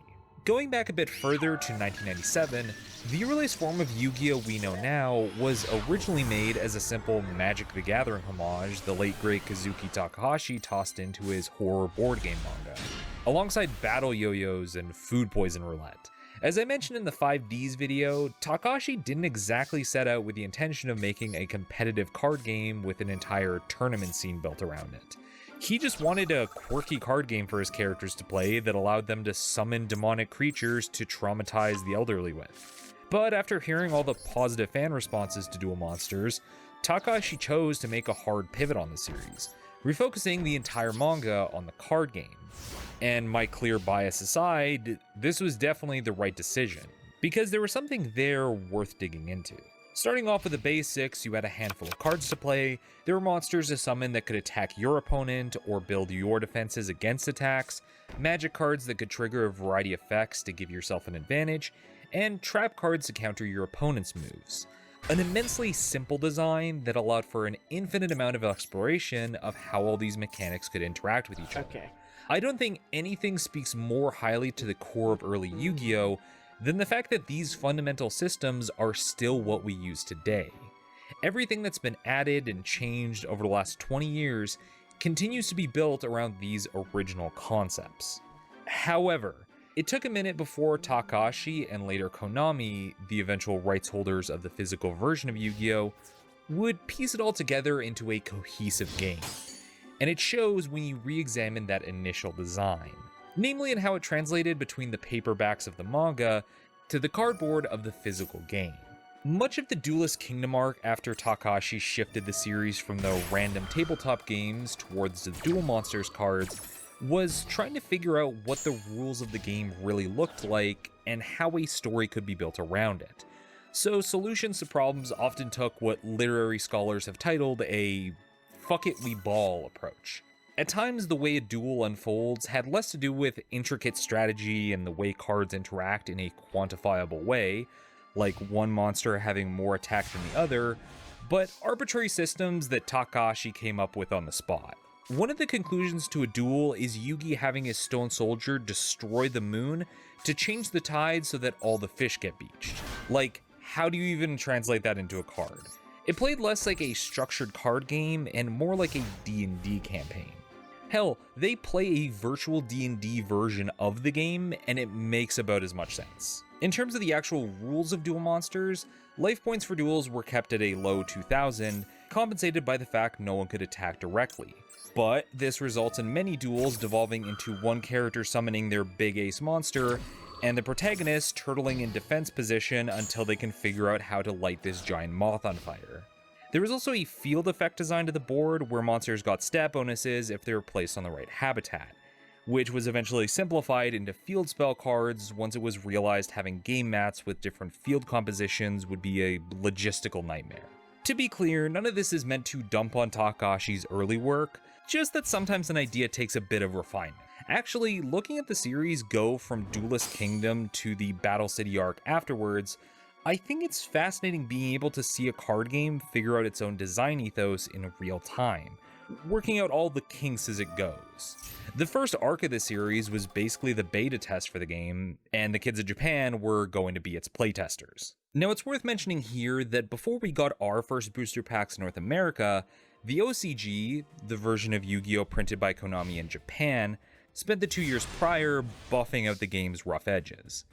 Going back a bit further to 1997, the earliest form of Yu-Gi-Oh! We know now was originally made as a simple Magic the Gathering homage the late great Kazuki Takahashi tossed into his horror board game manga, alongside battle yo-yos and food poison roulette. As I mentioned in the 5Ds video, Takahashi didn't exactly set out with the intention of making a competitive card game with an entire tournament scene built around it. He just wanted a quirky card game for his characters to play that allowed them to summon demonic creatures to traumatize the elderly with. But after hearing all the positive fan responses to Duel Monsters, Takahashi chose to make a hard pivot on the series, refocusing the entire manga on the card game. And my clear bias aside, this was definitely the right decision, because there was something there worth digging into. Starting off with the basics, you had a handful of cards to play, there were monsters to summon that could attack your opponent or build your defenses against attacks, magic cards that could trigger a variety of effects to give yourself an advantage, and trap cards to counter your opponent's moves. An immensely simple design that allowed for an infinite amount of exploration of how all these mechanics could interact with each other. I don't think anything speaks more highly to the core of early Yu-Gi-Oh! Than the fact that these fundamental systems are still what we use today. Everything that's been added and changed over the last 20 years continues to be built around these original concepts. However, it took a minute before Takahashi and later Konami, the eventual rights holders of the physical version of Yu-Gi-Oh!, would piece it all together into a cohesive game. And it shows when you re-examine that initial design, namely in how it translated between the paperbacks of the manga to the cardboard of the physical game. Much of the Duelist Kingdom arc after Takahashi shifted the series from the random tabletop games towards the Duel Monsters cards was trying to figure out what the rules of the game really looked like and how a story could be built around it. So solutions to problems often took what literary scholars have titled a fuck it we ball approach. At times, the way a duel unfolds had less to do with intricate strategy and the way cards interact in a quantifiable way, like one monster having more attack than the other, but arbitrary systems that Takahashi came up with on the spot. One of the conclusions to a duel is Yugi having his stone soldier destroy the moon to change the tide so that all the fish get beached. Like, how do you even translate that into a card? It played less like a structured card game and more like a D&D campaign. Hell, they play a virtual D&D version of the game, and it makes about as much sense. In terms of the actual rules of Duel Monsters, life points for duels were kept at a low 2,000, compensated by the fact no one could attack directly. But this results in many duels devolving into one character summoning their big ace monster, and the protagonist turtling in defense position until they can figure out how to light this giant moth on fire. There was also a field effect design to the board where monsters got stat bonuses if they were placed on the right habitat, which was eventually simplified into field spell cards once it was realized having game mats with different field compositions would be a logistical nightmare. To be clear, none of this is meant to dump on Takahashi's early work, just that sometimes an idea takes a bit of refinement. Actually, looking at the series go from Duelist Kingdom to the Battle City arc afterwards, I think it's fascinating being able to see a card game figure out its own design ethos in real time, working out all the kinks as it goes. The first arc of the series was basically the beta test for the game, and the kids of Japan were going to be its playtesters. Now it's worth mentioning here that before we got our first booster packs in North America, the OCG, the version of Yu-Gi-Oh! Printed by Konami in Japan, spent the 2 years prior buffing out the game's rough edges.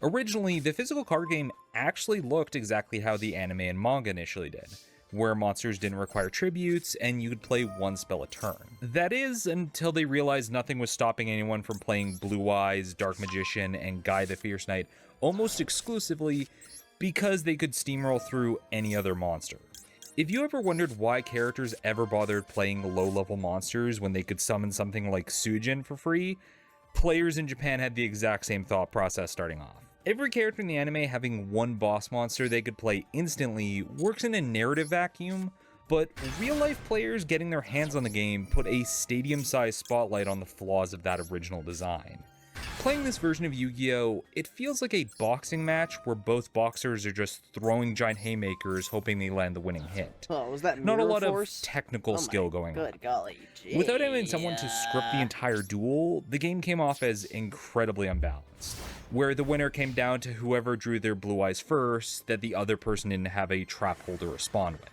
Originally, the physical card game actually looked exactly how the anime and manga initially did, where monsters didn't require tributes and you could play one spell a turn. That is, until they realized nothing was stopping anyone from playing Blue Eyes, Dark Magician, and Guy the Fierce Knight almost exclusively because they could steamroll through any other monster. If you ever wondered why characters ever bothered playing low-level monsters when they could summon something like Sujin for free, players in Japan had the exact same thought process starting off. Every character in the anime having one boss monster they could play instantly works in a narrative vacuum, but real-life players getting their hands on the game put a stadium-sized spotlight on the flaws of that original design. Playing this version of Yu-Gi-Oh!, it feels like a boxing match where both boxers are just throwing giant haymakers hoping they land the winning hit. Oh, was that Not a Mirror lot Force? of technical skill going on. Good golly. Without having someone to script the entire duel, the game came off as incredibly unbalanced, where the winner came down to whoever drew their blue eyes first that the other person didn't have a trap hole to respond with.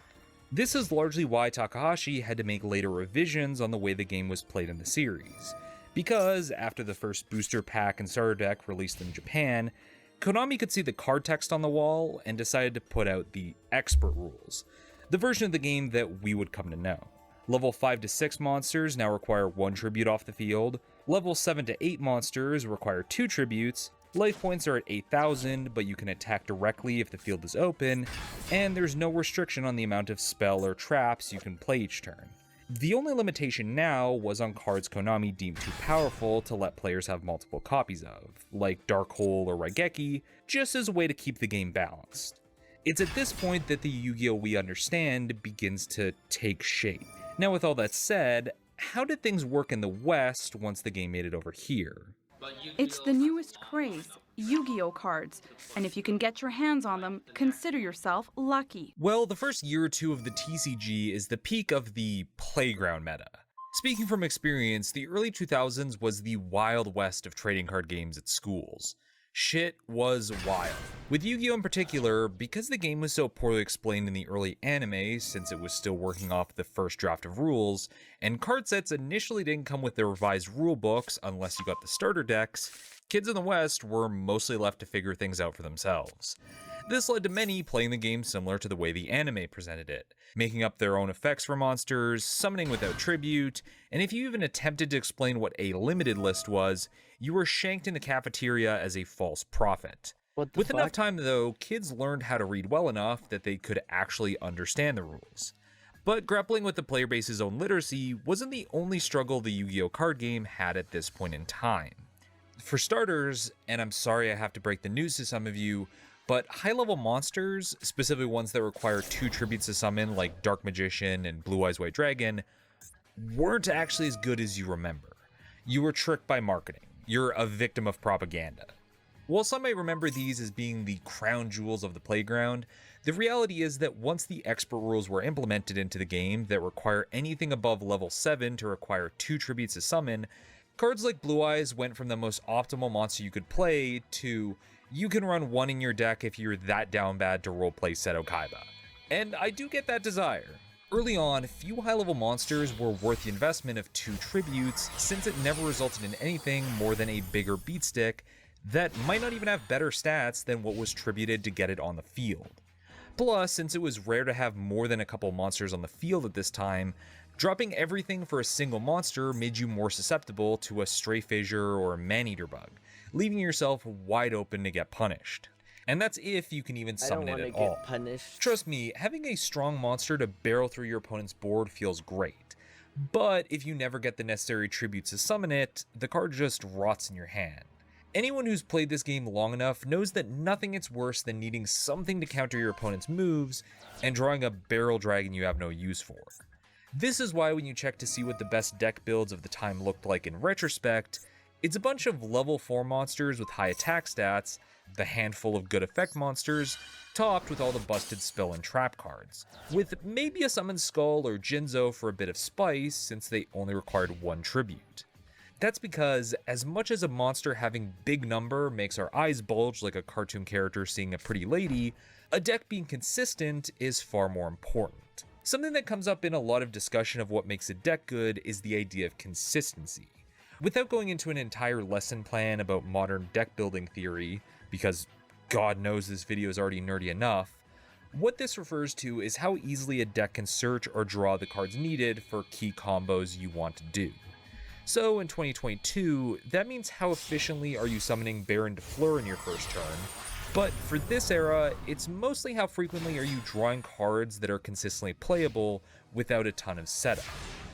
This is largely why Takahashi had to make later revisions on the way the game was played in the series, because after the first booster pack and starter deck released in Japan, Konami could see the card text on the wall and decided to put out the expert rules, the version of the game that we would come to know. Level 5 to 6 monsters now require 1 tribute off the field, level 7 to 8 monsters require 2 tributes, life points are at 8,000 but you can attack directly if the field is open, and there's no restriction on the amount of spell or traps you can play each turn. The only limitation now was on cards Konami deemed too powerful to let players have multiple copies of, like Dark Hole or Raigeki, just as a way to keep the game balanced. It's at this point that the Yu-Gi-Oh! We understand begins to take shape. Now with all that said, how did things work in the West once the game made it over here? It's the newest craze, Yu-Gi-Oh! Cards, and if you can get your hands on them, consider yourself lucky. Well, the first year or two of the TCG is the peak of the playground meta. Speaking from experience, the early 2000s was the Wild West of trading card games at schools. Shit was wild. With Yu-Gi-Oh! In particular, because the game was so poorly explained in the early anime, since it was still working off the first draft of rules, and card sets initially didn't come with the revised rule books unless you got the starter decks, kids in the West were mostly left to figure things out for themselves. This led to many playing the game similar to the way the anime presented it, making up their own effects for monsters, summoning without tribute, and if you even attempted to explain what a limited list was, you were shanked in the cafeteria as a false prophet. With enough time though, kids learned how to read well enough that they could actually understand the rules. But grappling with the player base's own literacy wasn't the only struggle the Yu-Gi-Oh! Card game had at this point in time. For starters, and I'm sorry I have to break the news to some of you, but high-level monsters, specifically ones that require 2 tributes to summon like Dark Magician and Blue Eyes White Dragon, weren't actually as good as you remember. You were tricked by marketing. You're a victim of propaganda. While some may remember these as being the crown jewels of the playground, the reality is that once the expert rules were implemented into the game that require anything above level 7 to require 2 tributes to summon, cards like Blue Eyes went from the most optimal monster you could play to you can run 1 in your deck if you're that down bad to roleplay Seto Kaiba. And I do get that desire. Early on, few high-level monsters were worth the investment of 2 tributes, since it never resulted in anything more than a bigger beatstick that might not even have better stats than what was tributed to get it on the field. Plus, since it was rare to have more than a couple monsters on the field at this time, dropping everything for a single monster made you more susceptible to a Stray Fissure or a Man-Eater bug, leaving yourself wide open to get punished. And that's if you can even summon it at all. Punished. Trust me, having a strong monster to barrel through your opponent's board feels great. But if you never get the necessary tributes to summon it, the card just rots in your hand. Anyone who's played this game long enough knows that nothing gets worse than needing something to counter your opponent's moves and drawing a barrel dragon you have no use for. This is why when you check to see what the best deck builds of the time looked like in retrospect, It's a bunch of level 4 monsters with high attack stats, the handful of good effect monsters, topped with all the busted spell and trap cards, with maybe a summoned skull or Jinzo for a bit of spice since they only required 1 tribute. That's because, as much as a monster having big number makes our eyes bulge like a cartoon character seeing a pretty lady, a deck being consistent is far more important. Something that comes up in a lot of discussion of what makes a deck good is the idea of consistency. Without going into an entire lesson plan about modern deck building theory, because God knows this video is already nerdy enough, what this refers to is how easily a deck can search or draw the cards needed for key combos you want to do. So in 2022, that means how efficiently are you summoning Baron de Fleur in your first turn, but for this era, it's mostly how frequently are you drawing cards that are consistently playable without a ton of setup.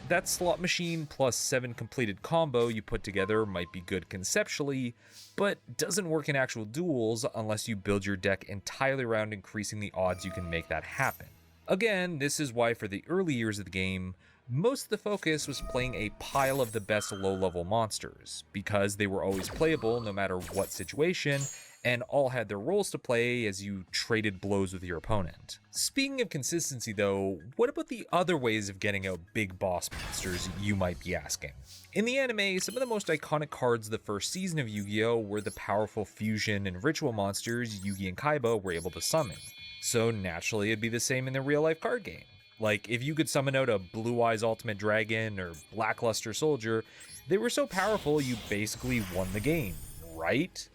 That slot machine plus 7 completed combo you put together might be good conceptually, but doesn't work in actual duels unless you build your deck entirely around increasing the odds you can make that happen. Again, this is why for the early years of the game, most of the focus was playing a pile of the best low-level monsters, because they were always playable no matter what situation, and all had their roles to play as you traded blows with your opponent. Speaking of consistency though, what about the other ways of getting out big boss monsters, you might be asking? In the anime, some of the most iconic cards of the first season of Yu-Gi-Oh! Were the powerful fusion and ritual monsters Yugi and Kaiba were able to summon, so naturally it'd be the same in the real-life card game. Like, if you could summon out a Blue Eyes Ultimate Dragon or Lackluster Soldier, they were so powerful you basically won the game, right?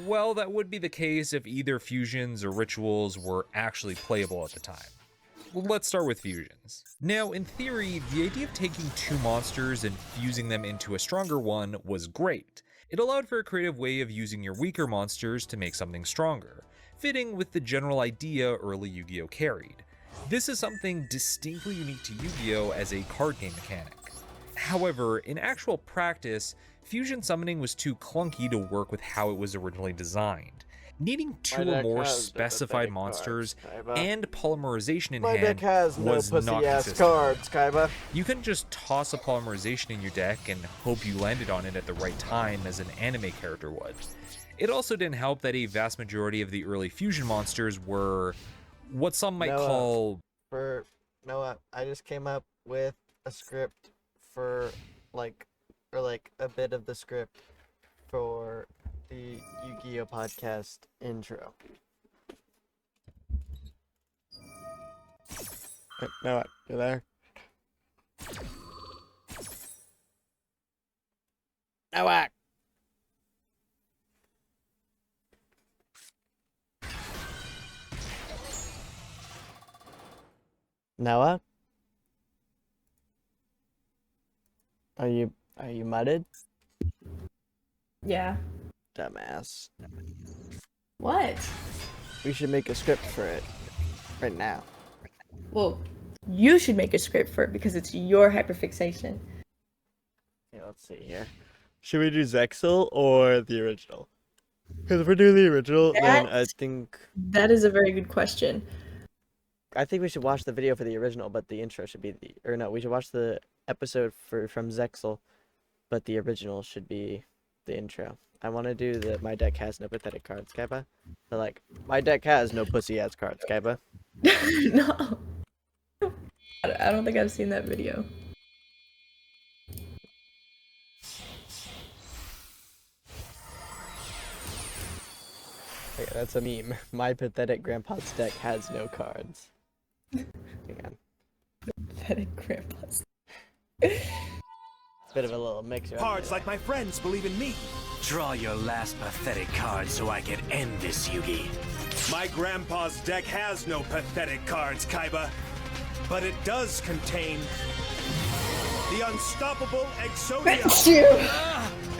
Well, that would be the case if either fusions or rituals were actually playable at the time. Let's start with fusions. Now, in theory, the idea of taking 2 monsters and fusing them into a stronger one was great. It allowed for a creative way of using your weaker monsters to make something stronger, fitting with the general idea early Yu-Gi-Oh! Carried. This is something distinctly unique to Yu-Gi-Oh! As a card game mechanic. However, in actual practice, fusion summoning was too clunky to work with how it was originally designed. Needing 2 or more specified monsters and polymerization in hand was not consistent. You couldn't just toss a polymerization in your deck and hope you landed on it at the right time as an anime character would. It also didn't help that a vast majority of the early fusion monsters were what some might call... Noah, I just came up with a script for a bit of the script for the Yu-Gi-Oh! Podcast intro. Noah, you there? Noah! Noah? Are you mudded? Yeah. Dumbass. What? We should make a script for it. Right now. Well, you should make a script for it because it's your hyperfixation. Okay, let's see here. Should we do Zexel or the original? Because if we're doing the original, then I think... That is a very good question. I think we should watch the video for the original, but the intro should be the... Or no, we should watch the episode from Zexel, but the original should be the intro. I want to do the my deck has no pathetic cards, Kaiba. But like, my deck has no pussy-ass cards, Kaiba. No. I don't think I've seen that video. Okay, that's a meme. My pathetic grandpa's deck has no cards. Hang on. Pathetic grandpa's. Bit of a little mix. Cards like my friends believe in me. Draw your last pathetic card so I can end this, Yugi. My grandpa's deck has no pathetic cards, Kaiba. But it does contain the unstoppable Exodia. That's you!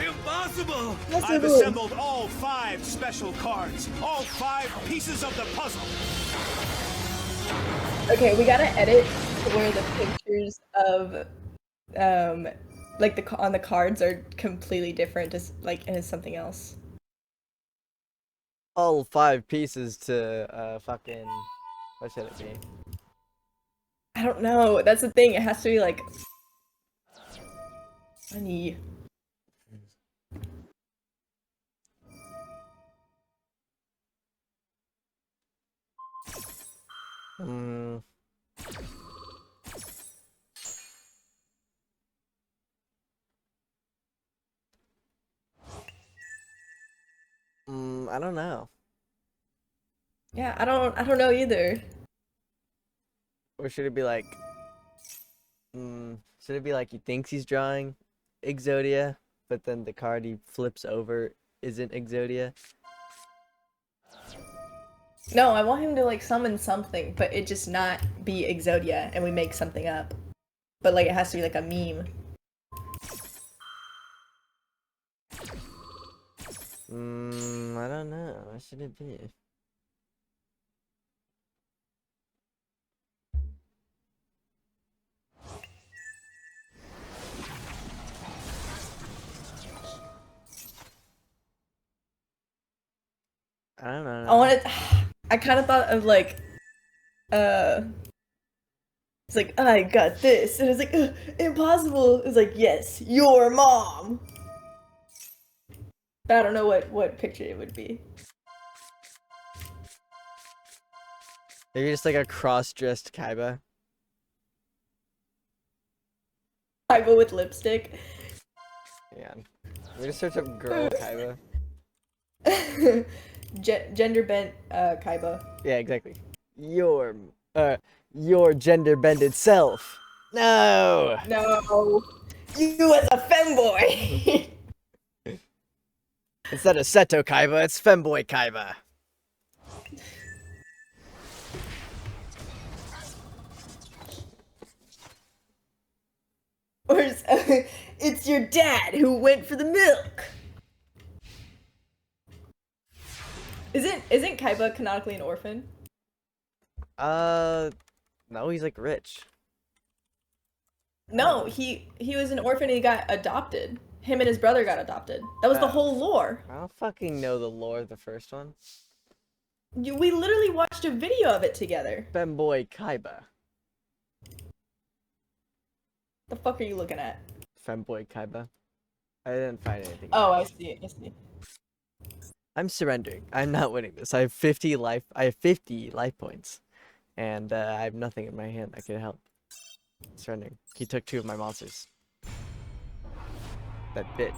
Impossible! Yes, I've it assembled all 5 special cards, all 5 pieces of the puzzle. Okay, we gotta edit to where the pictures of like on the cards are completely different, just like, and it's something else. All 5 pieces to fucking... What should it be? I don't know. That's the thing. It has to be like funny. I don't know. Yeah, I don't know either. Or should it be like, should it be like he thinks he's drawing Exodia, but then the card he flips over isn't Exodia? No, I want him to like summon something, but it just not be Exodia, and we make something up. But like it has to be like a meme. I don't know. What should it be? I don't know. I wanted. I kind of thought of like, it's like I got this, and it's like impossible. It's like yes, your mom. But I don't know what picture it would be. Maybe just like a cross-dressed Kaiba. Kaiba with lipstick. Yeah. We're gonna search up girl Kaiba. Gender bent Kaiba. Yeah, exactly. Your gender-bended self. No. No. You as a femboy. Instead of Seto Kaiba, it's Femboy Kaiba. Or it's your dad who went for the milk. Isn't Kaiba canonically an orphan? No, he's like rich. No, he was an orphan and he got adopted. Him and his brother got adopted. That was the whole lore. I don't fucking know the lore of the first one. We literally watched a video of it together. Femboy Kaiba. The fuck are you looking at? Femboy Kaiba. I didn't find anything. Oh, I see. I'm surrendering. I'm not winning this. I have 50 life. I have 50 life points, and I have nothing in my hand that could help. Surrendering. He took 2 of my monsters. That bitch.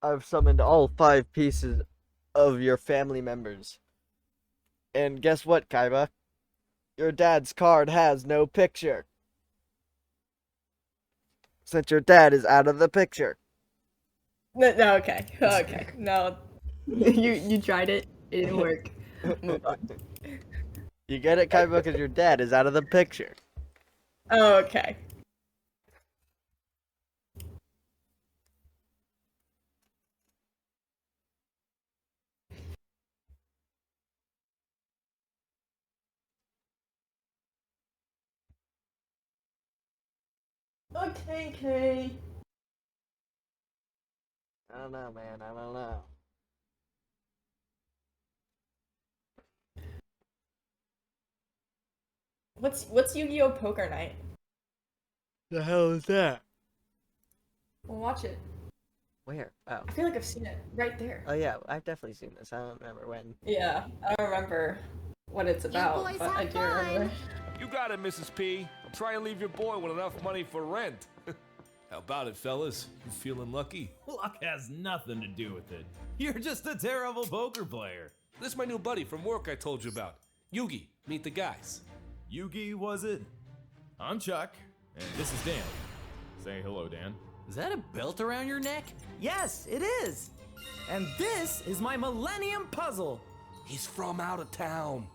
I've summoned all 5 pieces of your family members. And guess what, Kaiba? Your dad's card has no picture. Since your dad is out of the picture. No, okay. No. you tried it. It didn't work. Move on. You get it, Kaiba, because your dad is out of the picture. Oh, okay. Okay. I don't know, man. I don't know. What's Yu-Gi-Oh! Poker Night? The hell is that? We'll watch it. Where? Oh. I feel like I've seen it right there. Oh yeah, I've definitely seen this. I don't remember when. Yeah, I don't remember what it's about, but I do remember. You got it, Mrs. P. I'm trying to leave your boy with enough money for rent. How about it, fellas? You feeling lucky? Luck has nothing to do with it. You're just a terrible poker player. This is my new buddy from work I told you about. Yugi, meet the guys. Yugi, was it? I'm Chuck, and this is Dan. Say hello, Dan. Is that a belt around your neck? Yes, it is. And this is my Millennium Puzzle. He's from out of town.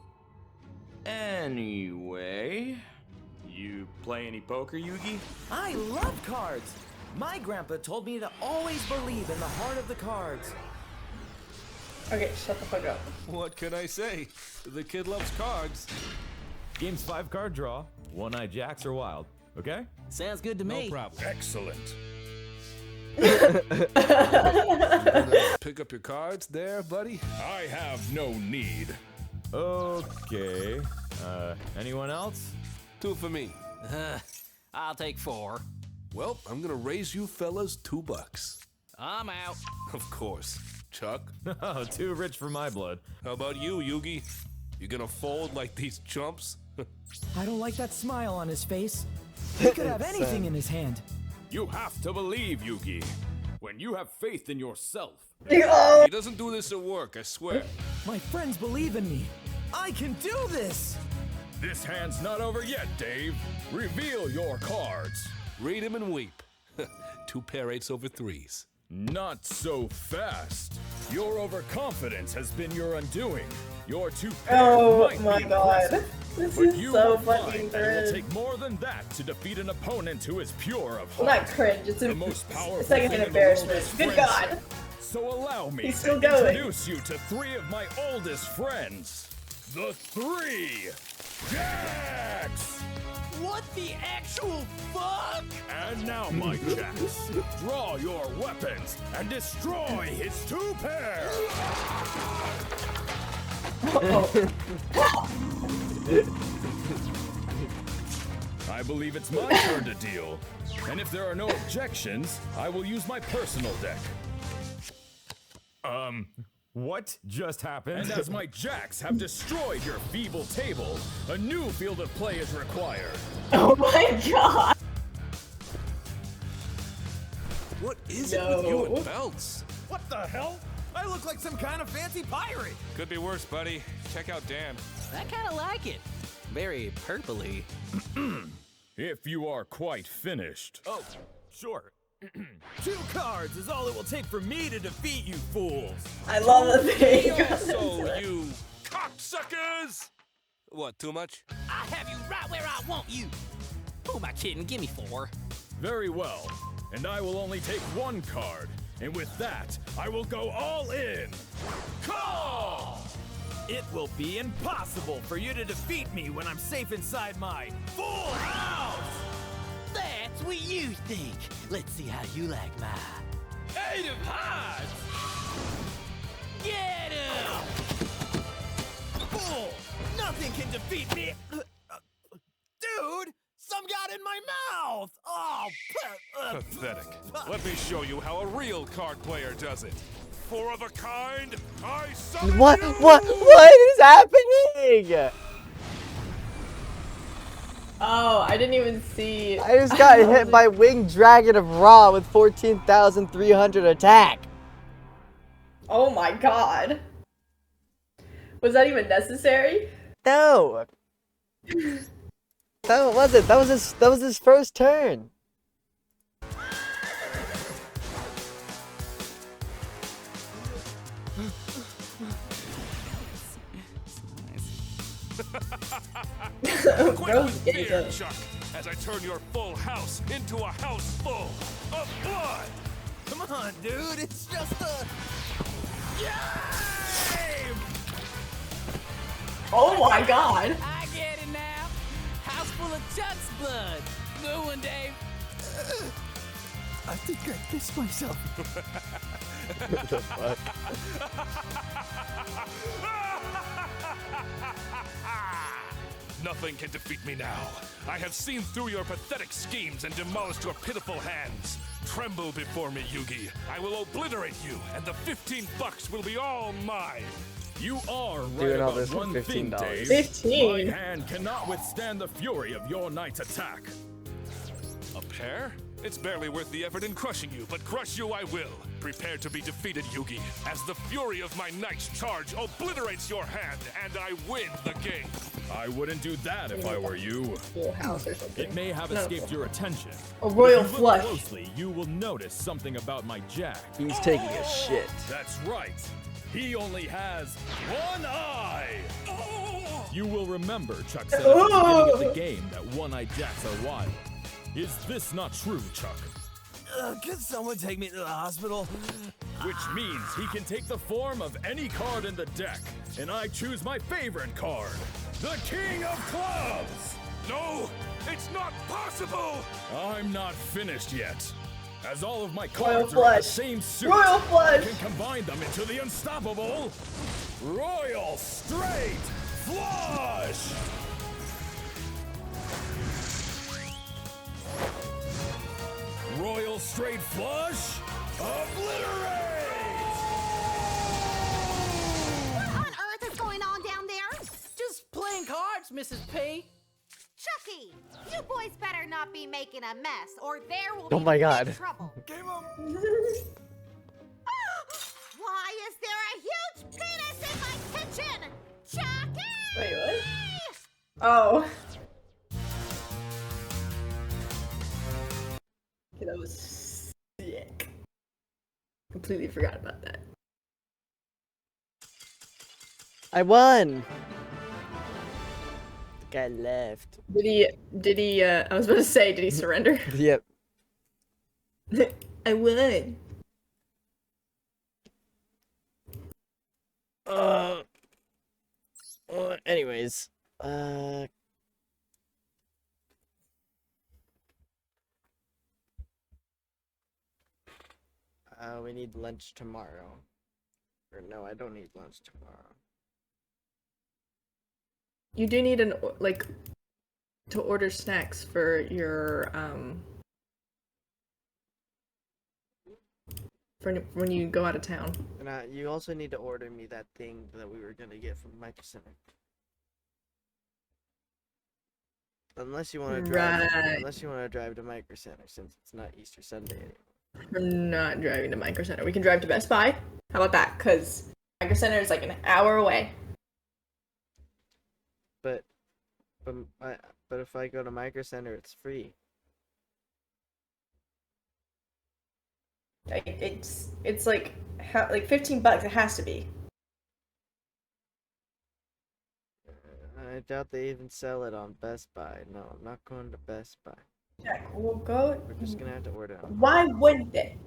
Anyway, you play any poker, Yugi? I love cards. My grandpa told me to always believe in the heart of the cards. Okay, shut the fuck up. What can I say? The kid loves cards. Game's 5-card draw. One-eye jacks are wild. Okay? Sounds good to me. No problem. Excellent. Pick up your cards there, buddy. I have no need. Okay. Anyone else? 2 for me. I'll take 4. Well, I'm gonna raise you fellas $2. I'm out. Of course. Chuck? Oh, too rich for my blood. How about you, Yugi? You gonna fold like these chumps? I don't like that smile on his face. He could have anything in his hand. You have to believe, Yugi. When you have faith in yourself. He doesn't do this at work, I swear. My friends believe in me. I can do this! This hand's not over yet, Dave. Reveal your cards. Read him and weep. 2 pair 8s over 3s. Not so fast. Your overconfidence has been your undoing. Your 2 pairs Oh might my be god. impressive, This but is you so will fucking find that it will cringe. take more than that to defeat an opponent who is pure of Well, heart. not cringe, it's the most a powerful secondhand thing in the world embarrassment. is Good friendship. God. So allow me He's to still going. introduce you to 3 of my oldest friends. The 3 Jacks! What the actual fuck? And now, my Jacks, draw your weapons and destroy his 2 pairs! I believe it's my turn to deal. And if there are no objections, I will use my personal deck. What just happened? And as my Jacks have destroyed your feeble table, a new field of play is required. Oh my god! What is it with you and belts? What the hell? I look like some kind of fancy pirate. Could be worse, buddy. Check out Dan. I kind of like it. Very purpley. If you are quite finished. Oh, sure. 2 cards is all it will take for me to defeat you fools. I love the thing. So you cocksuckers! What, too much? I have you right where I want you. Who am I kidding? Give me 4. Very well. And I will only take 1 card. And with that, I will go all in. Call! It will be impossible for you to defeat me when I'm safe inside my full house! That's what you think. Let's see how you like my 8 of hearts! Get him! Bull! Nothing can defeat me! Dude! Some got in my mouth! Oh, Pathetic. Let me show you how a real card player does it. 4 of a kind, I summon What you! what is happening? Oh, I didn't even see. I just got hit by Winged Dragon of Ra with 14,300 attack. Oh my god. Was that even necessary? No. That wasn't. That was his first turn. Quit with fear, Chuck, as I turn your full house into a house full of blood! Come on, dude, it's just a game! Oh my god. I get it now. House full of Chuck's blood. Good one, Dave. I think I pissed myself. What the fuck? Nothing can defeat me now. I have seen through your pathetic schemes and demolished your pitiful hands. Tremble before me, Yugi. I will obliterate you, and the $15 will be all mine. You are right Doing all about this for one thing, $15. Dave. 15? My hand cannot withstand the fury of your knight's attack. A pair? It's barely worth the effort in crushing you, but crush you I will. Prepare to be defeated, Yugi, as the fury of my knight's charge obliterates your hand, and I win the game. I wouldn't do that if I were you. Full house or something. It may have escaped your attention. A royal If you flush. look closely, you will notice something about my Jack. He's taking a shit. That's right. He only has 1 eye. You will remember Chuck said at the beginning of the game that one-eyed Jacks are wild. Is this not true, Chuck? Could someone take me to the hospital? Which means he can take the form of any card in the deck, and I choose my favorite card, the King of Clubs! No, it's not possible! I'm not finished yet. As all of my Royal cards are in the flush. same suit, Royal I flush. can combine them into the unstoppable Royal Straight Flush! straight flush. Obliterate! What on earth is going on down there? Just playing cards, Mrs. P. Chucky, you boys better not be making a mess, or there will Oh be my big God. trouble. Why is there a huge penis in my kitchen? Chucky! Wait, what? Oh. Okay, that was sick. Completely forgot about that. I won. The guy left. Did he, I was about to say, did he surrender? Yep. I would. Anyways, we need lunch tomorrow. Or no, I don't need lunch tomorrow. You do need like to order snacks for your for when you go out of town. And you also need to order me that thing that we were gonna get from Micro Center. Unless you want to drive. Right. Unless you want to drive to Micro Center, since it's not Easter Sunday anymore. We're not driving to Micro Center. We can drive to Best Buy. How about that? Because Micro Center is like an hour away. But if I go to Micro Center, it's free. It's like like $15. It has to be. I doubt they even sell it on Best Buy. No, I'm not going to Best Buy. Jack, we'll go. We're just gonna have to order it. Why wouldn't they?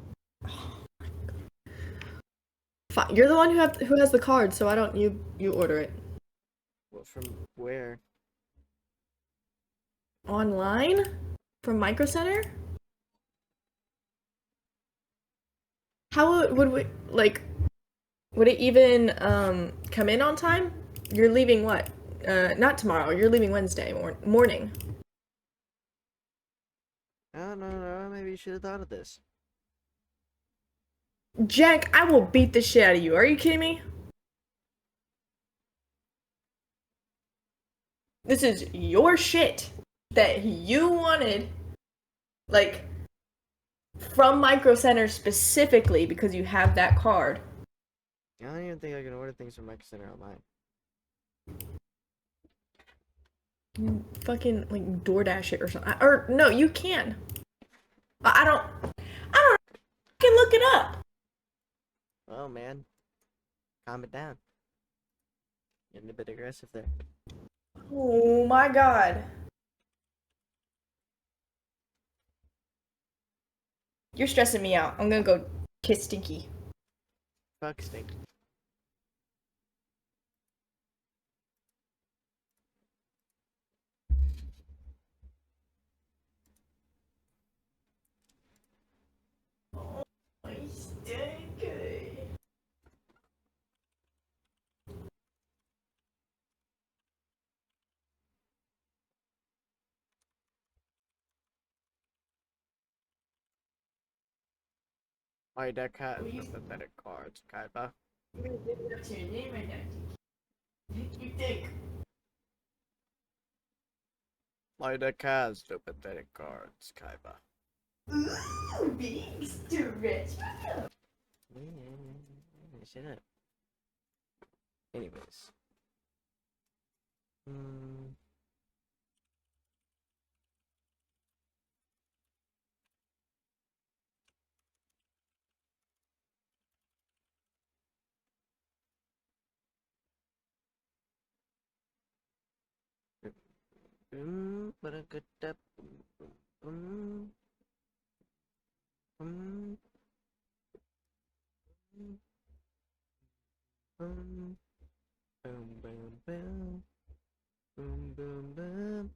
Fine. You're the one who has the card, so why don't you order it? Well, from where? Online? From Micro Center? How would we would it even come in on time? You're leaving what? Not tomorrow. You're leaving Wednesday morning. No, maybe you should have thought of this. Jack, I will beat the shit out of you. Are you kidding me? This is your shit that you wanted, like, from Micro Center specifically because you have that card. I don't even think I can order things from Micro Center online. Fucking, like, DoorDash it or something. Or, no, you can. I don't can look it up. Oh man, calm it down. Getting a bit aggressive there. Oh my god. You're stressing me out. I'm gonna go kiss Stinky. Fuck Stinky. My deck has pathetic cards, Kaiba. You think? My deck has no pathetic cards, Kaiba. Ooh, being stretched. Shut up. Anyways. But a good step. Boom, boom, boom, boom, boom, boom, boom.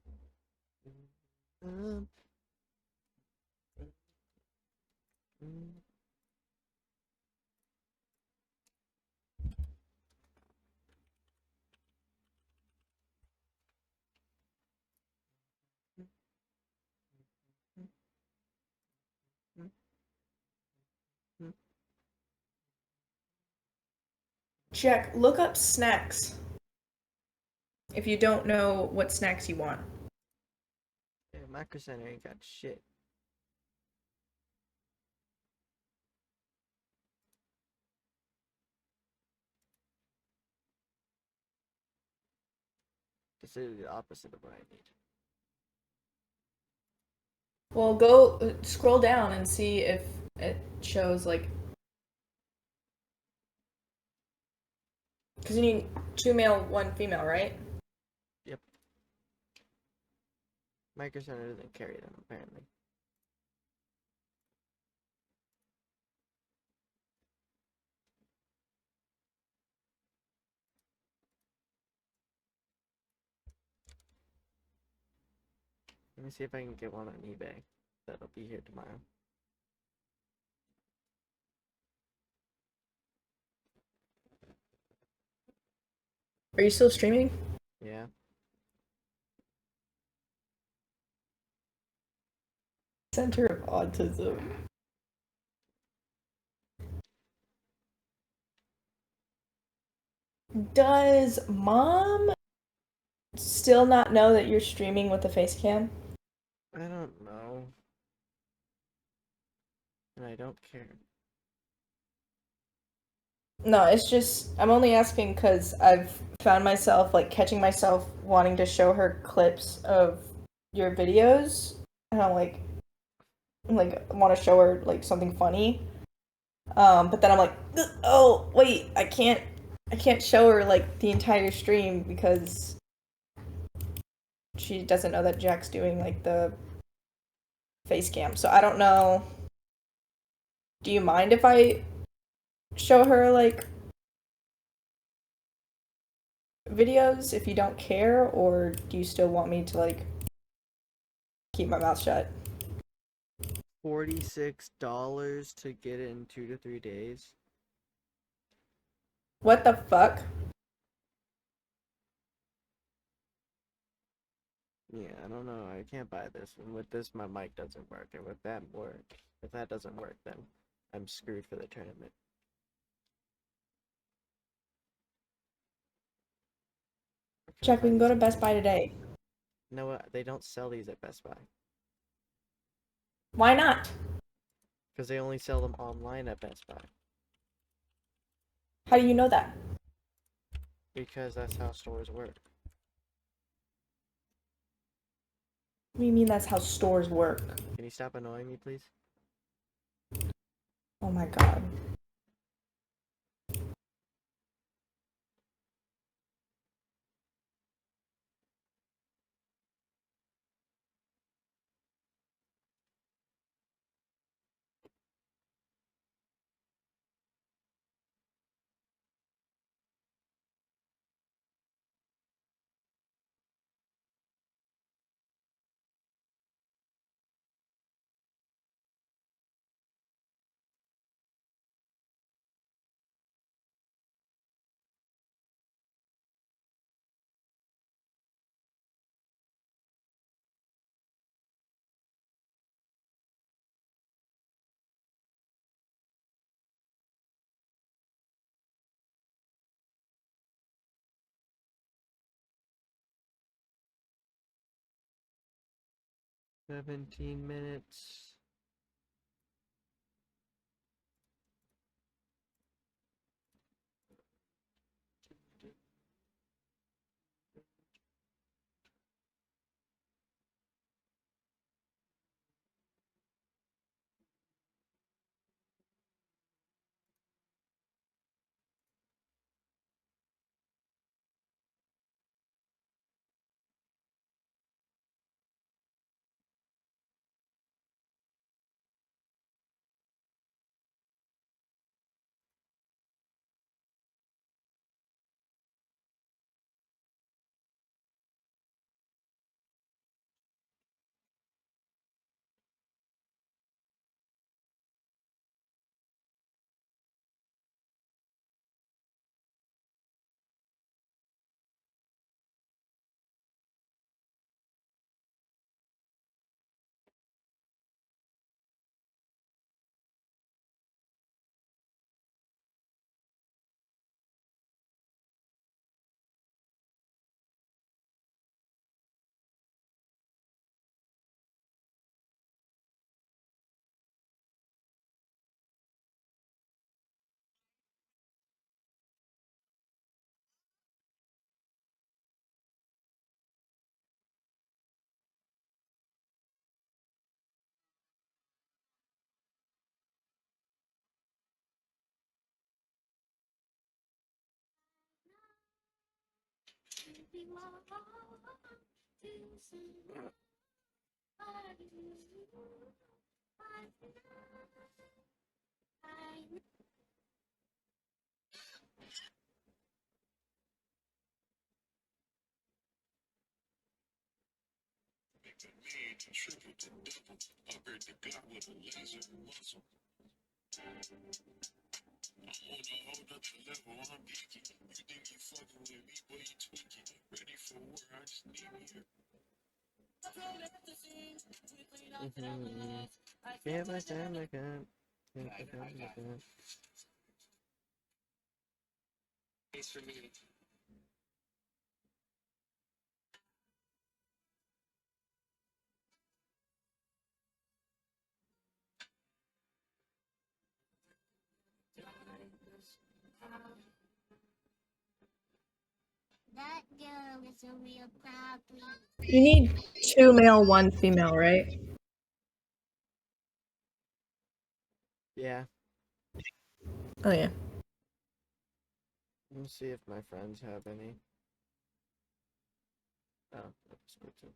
Jack, look up snacks. If you don't know what snacks you want. Yeah, Micro Center ain't got shit. This is the opposite of what I need. Well, go scroll down and see if it shows like. Because you need 2 male, 1 female, right? Yep. Micro Center doesn't carry them, apparently. Let me see if I can get one on eBay. That'll be here tomorrow. Are you still streaming? Yeah. Center of Autism. Does mom still not know that you're streaming with the face cam? I don't know. And I don't care. No, it's just I'm only asking because I've found myself like catching myself wanting to show her clips of your videos, and I'm like want to show her like something funny. But then I'm like, oh wait, I can't show her like the entire stream because she doesn't know that Jack's doing like the face cam. So I don't know. Do you mind if I show her like videos if you don't care, or do you still want me to like keep my mouth shut? $46 to get it in 2 to 3 days. What the fuck? Yeah, I don't know. I can't buy this. And with this, my mic doesn't work. And with that if that doesn't work, then I'm screwed for the tournament. Jack, we can go to Best Buy today. No, they don't sell these at Best Buy. Why not? Because they only sell them online at Best Buy. How do you know that? Because that's how stores work. What do you mean that's how stores work? Can you stop annoying me, please? Oh my god. "17 minutes. Feel my time again. That girl is a real problem. You need 2 male, 1 female, right? Yeah. Oh yeah. Let me see if my friends have any. Oh, that's good too.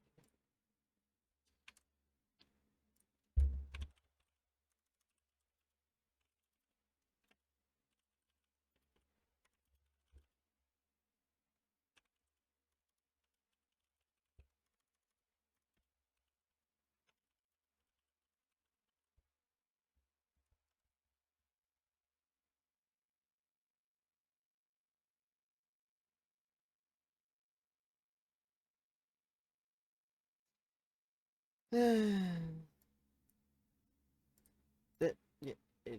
That yeah, that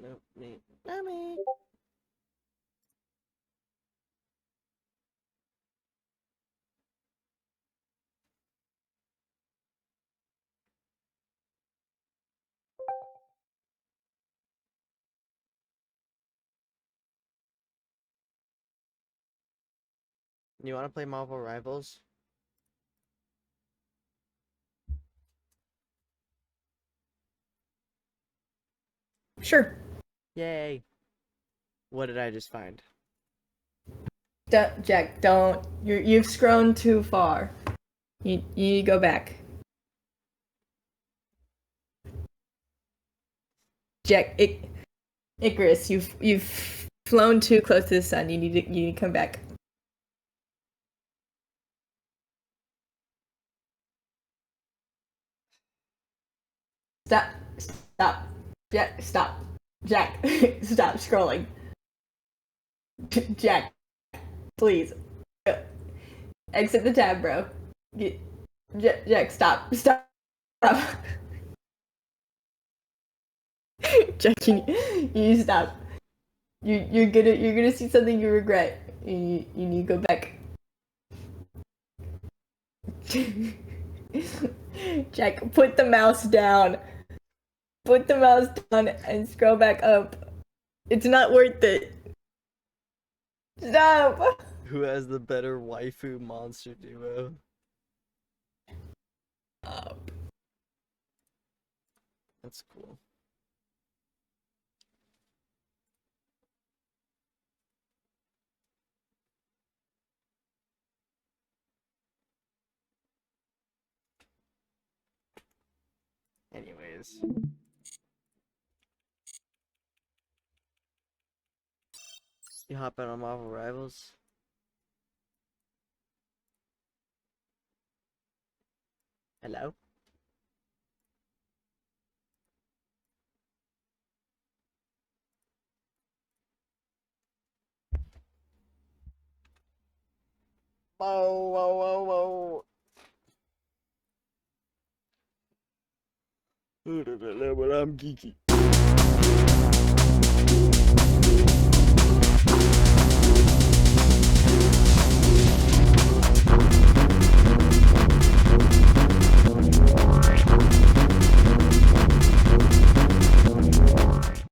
no me. You want to play Marvel Rivals? Sure. Yay! What did I just find? Jack, don't. You've scrolled too far. You need to go back. Jack, Icarus, you've flown too close to the sun. You need to come back. Stop. Stop. Jack, stop. Jack, stop scrolling. Jack, please. Exit the tab, bro. Jack, stop. Stop. Jack, you need to stop. You're gonna see something you regret. You need to go back. Jack, put the mouse down. Put the mouse down and scroll back up. It's not worth it. Stop! Who has the better waifu monster duo? That's cool. Anyways. You hop out on Marvel Rivals? Hello? Whoa, whoa, whoa, whoa. But I'm geeky.